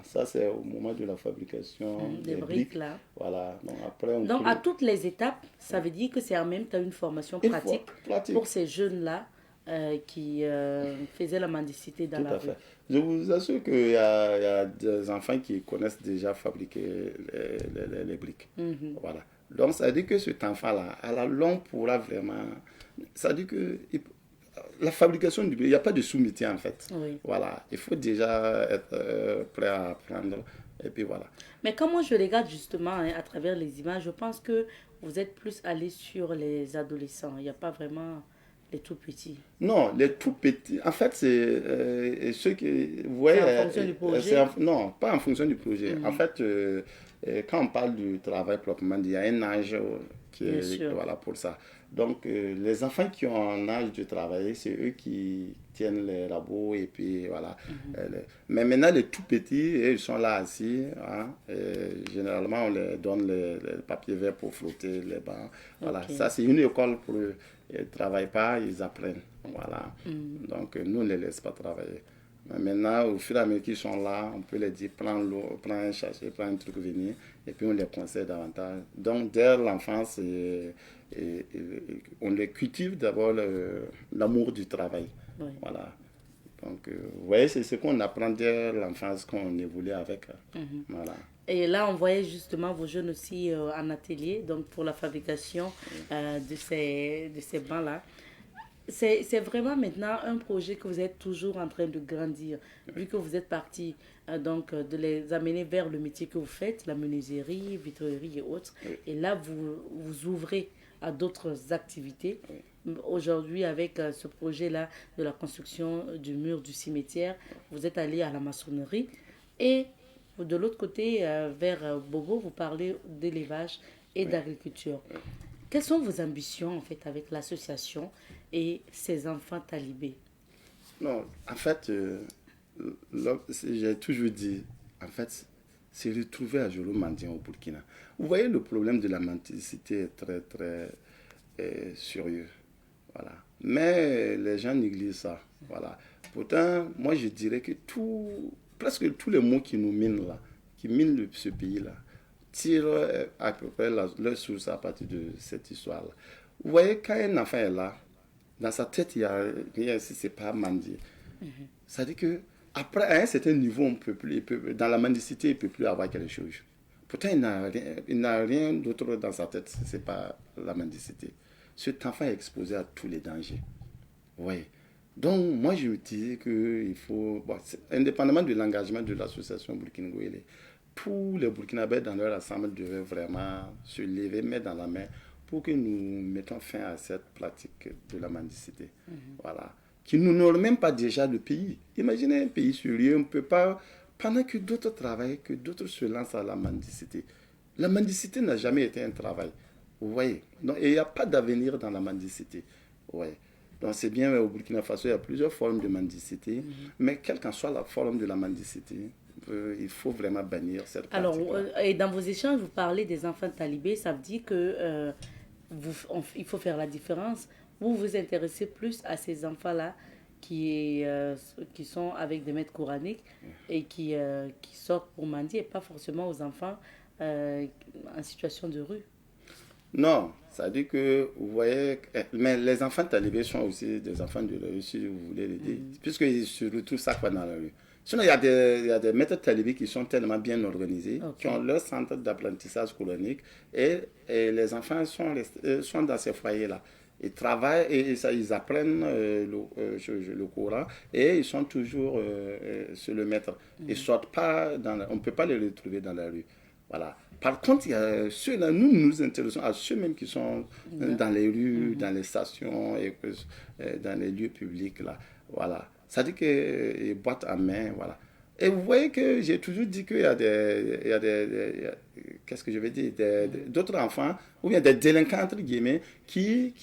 Speaker 5: ça c'est au moment de la fabrication
Speaker 1: des briques là.
Speaker 5: Voilà. Donc, après,
Speaker 1: donc à toutes les étapes, ça veut dire que c'est en même temps une formation pratique pour ces jeunes-là qui faisaient la mendicité dans la rue.
Speaker 5: Fait. Je vous assure qu'il y a des enfants qui connaissent déjà fabriquer les briques. Voilà. Donc ça veut dire que cet enfant-là, à la longue, pourra vraiment... Ça veut dire que... La fabrication du brique, il n'y a pas de sous-métier en fait.
Speaker 1: Oui.
Speaker 5: Voilà, il faut déjà être prêt à apprendre. Et puis voilà.
Speaker 1: Mais quand moi je regarde justement à travers les images, je pense que vous êtes plus allé sur les adolescents. Il n'y a pas vraiment les tout petits.
Speaker 5: Non, les tout petits. En fait, c'est ceux qui... Vous voyez,
Speaker 1: c'est en fonction du projet?
Speaker 5: Non, pas en fonction du projet. En fait, quand on parle du travail proprement dit, il y a un âge qui est voilà, pour ça. Donc, les enfants qui ont un âge de travailler, c'est eux qui tiennent les rabots et puis voilà. Mais maintenant, les tout petits, ils sont là assis. Hein, généralement, on leur donne les papiers verts pour flotter les bancs. Voilà, ça c'est une école pour eux. Ils ne travaillent pas, ils apprennent. Voilà. Donc, nous, on ne les laisse pas travailler. Mais maintenant, au fur et à mesure qu'ils sont là, on peut les dire, prends l'eau, prends un sachet, prends un truc, venir. Et puis, on les conseille davantage. Donc, dès l'enfance, on les cultive d'abord l'amour du travail. Oui. Voilà. Donc, vous voyez, c'est ce qu'on apprend dès l'enfance, qu'on évolue avec. Voilà.
Speaker 1: Et là, on voyait justement vos jeunes aussi en atelier, donc pour la fabrication de ces bancs-là. C'est vraiment maintenant un projet que vous êtes toujours en train de grandir, vu que vous êtes parti donc de les amener vers le métier que vous faites, la menuiserie, vitrerie et autres. Oui. Et là, vous ouvrez à d'autres activités. Oui. Aujourd'hui, avec ce projet-là de la construction du mur du cimetière, vous êtes allé à la maçonnerie. Et de l'autre côté, vers Bobo, vous parlez d'élevage et d'agriculture. Quelles sont vos ambitions en fait avec l'association et ces enfants talibés?
Speaker 5: Non, en fait, j'ai toujours dit, en fait, c'est retrouver à Jolo Mandien au Burkina. Vous voyez, le problème de la mendicité est très, très sérieux. Voilà. Mais les gens négligent ça. Voilà. Pourtant, moi, je dirais que presque tous les mots qui nous minent là, qui minent ce pays-là, tirent à peu près leur source à partir de cette histoire-là. Vous voyez, quand un enfant est là, dans sa tête, il n'y a rien si ce n'est pas mendier. Ça veut dire qu'après, à un certain niveau, dans la mendicité, il ne peut plus avoir quelque chose. Pourtant, il n'a rien d'autre dans sa tête, ce n'est pas la mendicité. Cet enfant est exposé à tous les dangers. Oui. Donc, moi, je me disais qu'il faut, indépendamment de l'engagement de l'association Bourkinguele, tous les Burkinabés dans leur assemblée devaient vraiment se lever, mettre dans la main pour que nous mettons fin à cette pratique de la mendicité. Voilà. Qui n'honore même pas déjà le pays. Imaginez un pays sérieux, on ne peut pas, pendant que d'autres travaillent, que d'autres se lancent à la mendicité. La mendicité n'a jamais été un travail. Vous voyez. Donc, il n'y a pas d'avenir dans la mendicité. Ouais. Donc c'est bien, au Burkina Faso, il y a plusieurs formes de mendicité, mais quelle qu'en soit la forme de la mendicité, il faut vraiment bannir cette pratique.
Speaker 1: Alors, et dans vos échanges, vous parlez des enfants talibés, ça veut dire que il faut faire la différence. Vous vous intéressez plus à ces enfants-là qui sont avec des maîtres coraniques et qui sortent pour mendier, et pas forcément aux enfants en situation de rue.
Speaker 5: Non, ça dit que, vous voyez, mais les enfants talibés sont aussi des enfants de la rue, si vous voulez le dire, puisqu'ils se retrouvent chaque fois dans la rue. Sinon, il y a des maîtres talibés qui sont tellement bien organisés, qui ont leur centre d'apprentissage coranique, et les enfants sont dans ces foyers-là. Ils travaillent et ils apprennent le Coran, et ils sont toujours sur le maître. Ils ne sortent pas, on ne peut pas les retrouver dans la rue. Voilà. Par contre, il y a ceux-là, nous nous intéressons à ceux-mêmes qui sont dans les rues, dans les stations, et dans les lieux publics. Là. Voilà. Ça dit que boîte à main, voilà. Et vous voyez que j'ai toujours dit qu'il y a qu'est-ce que je vais dire, d'autres enfants, ou bien des délinquants, entre guillemets, qui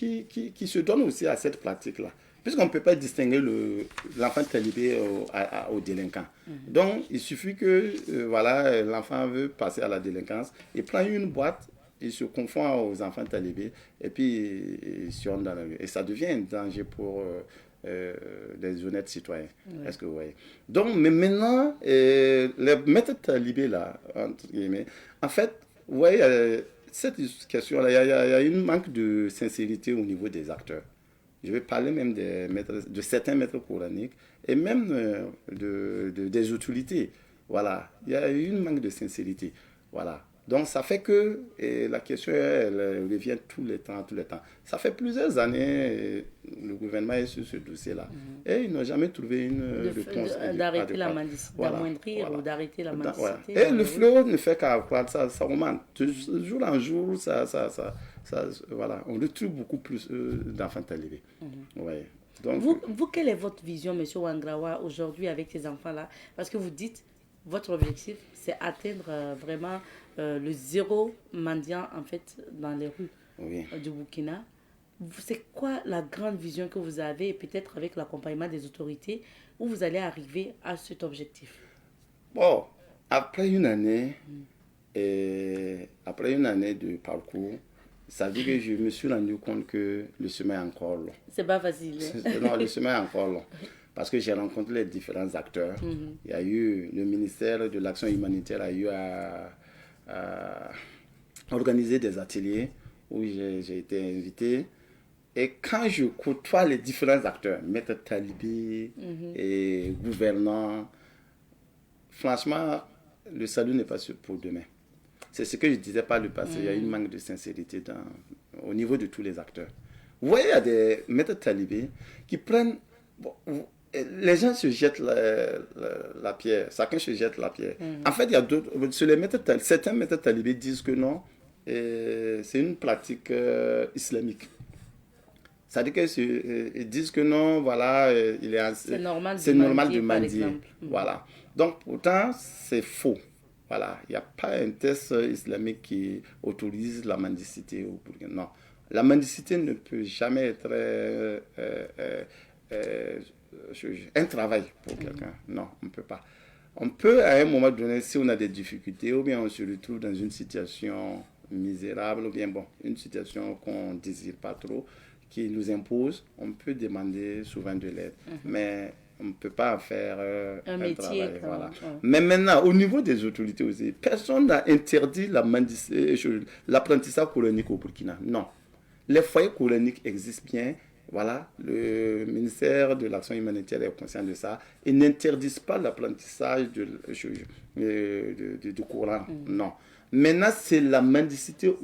Speaker 5: se donnent aussi à cette pratique-là. Puisqu'on ne peut pas distinguer l'enfant talibé au délinquant. Donc, il suffit que voilà, l'enfant veut passer à la délinquance, il prend une boîte, il se confond aux enfants talibés, et puis il se rend dans la rue. Et ça devient un danger pour les honnêtes citoyens. Est-ce que vous voyez? Donc, mais maintenant, les maîtres talibés, là, entre guillemets, en fait, vous voyez, cette question-là, il y a un manque de sincérité au niveau des acteurs. Je vais parler même de certains maîtres coraniques et même des autorités. Voilà. Il y a eu un manque de sincérité. Voilà. Donc, ça fait que la question, elle revient tout le temps. Ça fait plusieurs années, le gouvernement est sur ce dossier-là. Et ils n'ont jamais trouvé une réponse.
Speaker 1: D'arrêter la mendicité, d'amoindrir ou d'arrêter la mendicité.
Speaker 5: Et le fléau ne fait qu'accroître, ça augmente. De jour en jour, voilà. On retrouve beaucoup plus d'enfants talibés. Ouais. Donc,
Speaker 1: vous, quelle est votre vision, M. Wangrawa, aujourd'hui avec ces enfants-là? Parce que vous dites, votre objectif, c'est atteindre vraiment le zéro mendiant, en fait, dans les rues du Burkina. C'est quoi la grande vision que vous avez, et peut-être avec l'accompagnement des autorités, où vous allez arriver à cet objectif?
Speaker 5: Bon, après une année de parcours, ça veut dire que je me suis rendu compte que le chemin est encore long.
Speaker 1: C'est pas facile.
Speaker 5: Non, le chemin est encore long. Parce que j'ai rencontré les différents acteurs. Il y a eu le ministère de l'Action humanitaire a eu à organiser des ateliers où j'ai été invité. Et quand je côtoie les différents acteurs, maîtres talibés et gouvernants, franchement, le salut n'est pas sûr pour demain. C'est ce que je disais par le passé. Il y a un manque de sincérité au niveau de tous les acteurs. Vous voyez, il y a des maîtres talibés qui prennent... Bon, les gens se jettent la pierre. Chacun se jette la pierre. En fait, il y a d'autres... Certains maîtres talibés disent que non, c'est une pratique islamique. C'est-à-dire qu'ils disent que non, voilà, c'est normal de mendier. Voilà. Donc, pourtant, c'est faux. Voilà. Il n'y a pas un texte islamique qui autorise la mendicité au Burkina. Non. La mendicité ne peut jamais être un travail pour quelqu'un. Non, on ne peut pas. On peut, à un moment donné, si on a des difficultés, ou bien on se retrouve dans une situation misérable, ou bien une situation qu'on ne désire pas trop, qui nous impose, on peut demander souvent de l'aide. Mais on ne peut pas en faire un métier. Travail, voilà. Mais maintenant, au niveau des autorités aussi, personne n'a interdit l'apprentissage coranique au Burkina. Non. Les foyers coraniques existent bien. Voilà, le ministère de l'Action humanitaire est conscient de ça. Ils n'interdisent pas l'apprentissage du Coran. Non. Maintenant, c'est la mendicité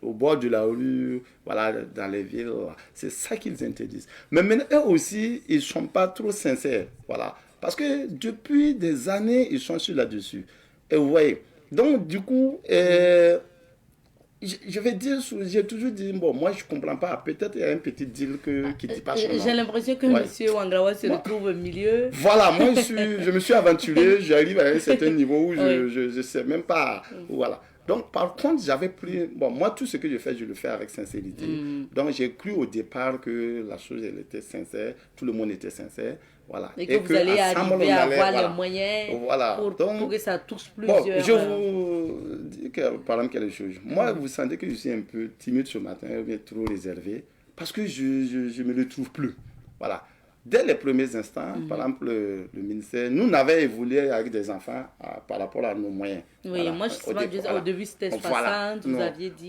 Speaker 5: au bord de la rue, voilà, dans les villes. C'est ça qu'ils interdisent. Mais maintenant, eux aussi, ils ne sont pas trop sincères. Voilà. Parce que depuis des années, ils sont sur là-dessus. Et vous voyez. Donc, du coup, je vais dire, j'ai toujours dit, bon, moi je ne comprends pas, peut-être il y a un petit deal qui dit pas son nom.
Speaker 1: J'ai l'impression que M. Wangrawa se retrouve au milieu.
Speaker 5: Voilà, moi je me suis aventuré, j'arrive à un certain niveau où je ne sais même pas. Voilà. Donc, par contre, j'avais pris... Bon, moi, tout ce que je fais, je le fais avec sincérité. Donc, j'ai cru au départ que la chose, elle était sincère. Tout le monde était sincère. Voilà.
Speaker 1: Et que vous allez arriver à avoir les moyens pour que ça touche plusieurs...
Speaker 5: Bon, je vous dis par exemple quelque chose. Moi, vous sentez que je suis un peu timide ce matin, ou bien trop réservé, parce que je ne me le trouve plus. Voilà. Dès les premiers instants, par exemple, le ministère, nous n'avions évolué avec des enfants par rapport à nos moyens.
Speaker 1: Oui,
Speaker 5: voilà.
Speaker 1: moi, au début, c'était 60,
Speaker 5: voilà.
Speaker 1: vous aviez dit...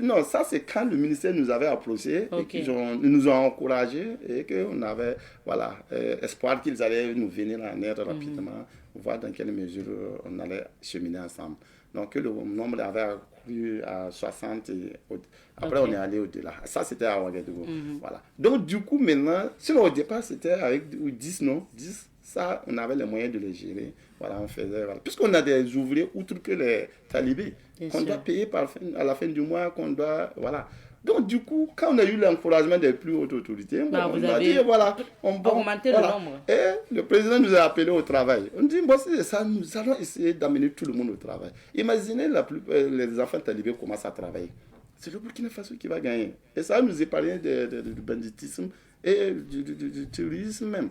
Speaker 5: Non, ça, c'est quand le ministère nous avait approchés et qu'ils nous ont encouragés et qu'on avait, voilà, espoir qu'ils allaient nous venir en aide rapidement, voir dans quelle mesure on allait cheminer ensemble. Donc, le nombre avait accru à 60 et après, on est allé au-delà. Ça, c'était à Ouagadougou. Voilà. Donc, du coup, maintenant, sinon au départ, c'était avec 10, non 10, ça, on avait les moyens de les gérer. Voilà, on faisait... Voilà. Puisqu'on a des ouvriers, outre que les talibés, qu'on doit payer à la fin du mois, qu'on doit... Voilà. Donc, du coup, quand on a eu l'encouragement des plus hautes autorités, on a dit, voilà, on va
Speaker 1: augmenter le nombre.
Speaker 5: Et le président nous a appelés au travail. On dit, bon, c'est ça, nous allons essayer d'amener tout le monde au travail. Imaginez les enfants talibés commencent à travailler. C'est le Burkina Faso qui va gagner. Et ça nous épargne du banditisme et du terrorisme même.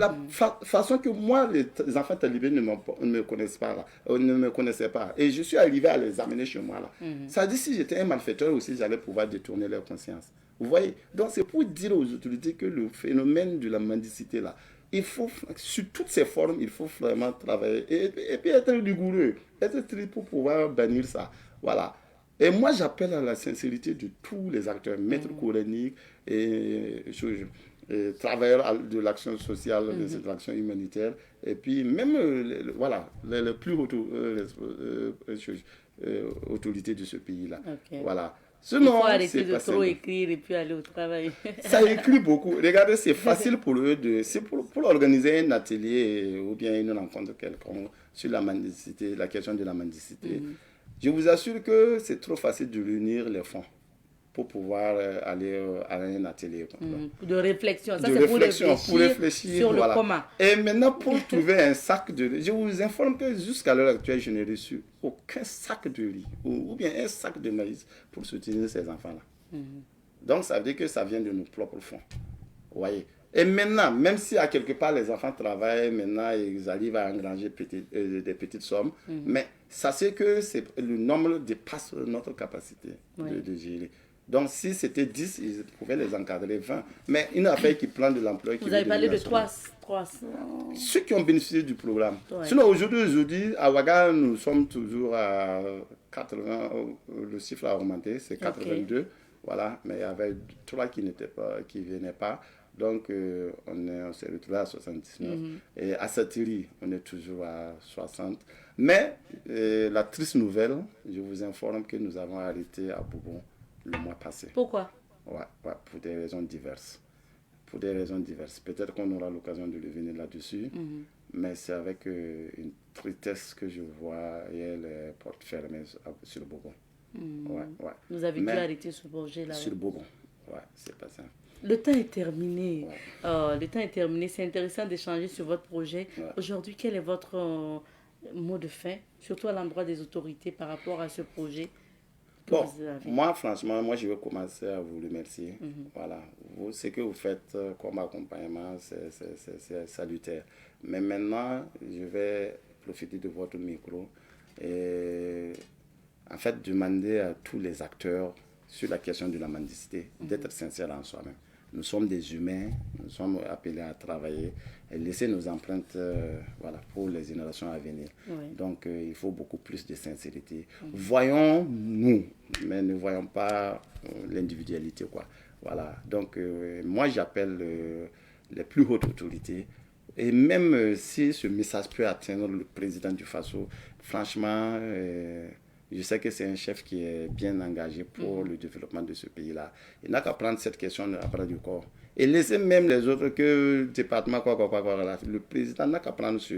Speaker 5: La façon que moi, les enfants talibés ne me connaissent pas, là, ne me connaissaient pas. Et je suis arrivé à les amener chez moi. Là. Ça dit, si j'étais un malfaiteur aussi, j'allais pouvoir détourner leur conscience. Vous voyez? Donc, c'est pour dire aux autorités que le phénomène de la mendicité, là, il faut, sur toutes ses formes, il faut vraiment travailler. Et puis être rigoureux, être triste pour pouvoir bannir ça. Voilà. Et moi, j'appelle à la sincérité de tous les acteurs, maîtres coraniques et travailleurs de l'action sociale, de l'action humanitaire, et puis même les plus hautes autorités de ce pays-là. Voilà.
Speaker 1: Sinon, il faut arrêter de trop écrire et puis aller au travail.
Speaker 5: Ça écrit beaucoup. Regardez, c'est facile pour eux pour organiser un atelier ou bien une rencontre quelconque sur la mendicité, la question de la mendicité. Je vous assure que c'est trop facile de réunir les fonds pour pouvoir aller à un atelier.
Speaker 1: De réflexion. Ça,
Speaker 5: c'est pour réfléchir
Speaker 1: sur le commun.
Speaker 5: Et maintenant, pour trouver un sac de riz, je vous informe que jusqu'à l'heure actuelle, je n'ai reçu aucun sac de riz ou bien un sac de maïs pour soutenir ces enfants-là. Donc, ça veut dire que ça vient de nos propres fonds. Vous voyez? Et maintenant, même si à quelque part les enfants travaillent, maintenant ils arrivent à engranger des petites sommes, mais sachez que le nombre dépasse notre capacité de gérer. Donc si c'était 10, ils pouvaient les encadrer 20. Mais une affaire qui prend de l'ampleur...
Speaker 1: Vous avez parlé de 300.
Speaker 5: Ceux qui ont bénéficié du programme. Sinon aujourd'hui, à Ouaga, nous sommes toujours à 80, le chiffre a augmenté, c'est 82. Voilà, mais il y avait 3 qui ne venaient pas. Donc, on s'est retrouvé à 79. Et à Satiri, on est toujours à 60. Mais la triste nouvelle, je vous informe que nous avons arrêté à Boubon le mois passé.
Speaker 1: Pourquoi?
Speaker 5: Pour des raisons diverses. Peut-être qu'on aura l'occasion de revenir là-dessus. Mais c'est avec une tristesse que je vois les portes fermées sur Boubon.
Speaker 1: Vous avez dû arrêter ce projet-là.
Speaker 5: Sur Boubon, c'est pas ça.
Speaker 1: Le temps est terminé. C'est intéressant d'échanger sur votre projet. Aujourd'hui, quel est votre mot de fin, surtout à l'endroit des autorités par rapport à ce projet?
Speaker 5: Moi, franchement, je veux commencer à vous remercier. Voilà. Ce que vous faites comme accompagnement, c'est salutaire. Mais maintenant, je vais profiter de votre micro et en fait demander à tous les acteurs sur la question de la mendicité d'être sincères en soi-même. Nous sommes des humains, nous sommes appelés à travailler et laisser nos empreintes pour les générations à venir. Donc, il faut beaucoup plus de sincérité. Voyons-nous, mais ne voyons pas l'individualité. Voilà. Donc, moi, j'appelle les plus hautes autorités. Et même si ce message peut atteindre le président du Faso, franchement... je sais que c'est un chef qui est bien engagé pour le développement de ce pays-là. Il n'a qu'à prendre cette question à bras du corps. Et laisser même les autres que le département, le président n'a qu'à prendre ce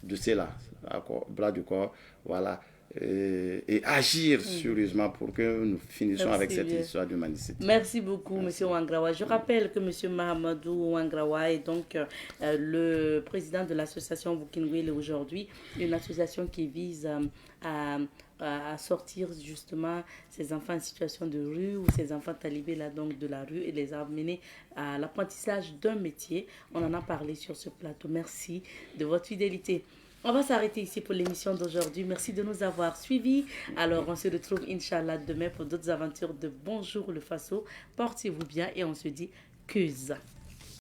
Speaker 5: dossier-là à bras du corps. Voilà. Et agir sérieusement pour que nous finissions avec cette histoire de mendicité.
Speaker 1: Merci beaucoup, M. Ouangrawa. Je rappelle que M. Mahamadou Ouangrawa est donc le président de l'association Vukingwele aujourd'hui, une association qui vise à à sortir justement ces enfants en situation de rue ou ces enfants talibés là, donc de la rue, et les amener à l'apprentissage d'un métier. On en a parlé sur ce plateau. Merci de votre fidélité. On va s'arrêter ici pour l'émission d'aujourd'hui. Merci de nous avoir suivis. Alors, on se retrouve, Inch'Allah, demain pour d'autres aventures de Bonjour le Faso. Portez-vous bien et on se dit Kuz.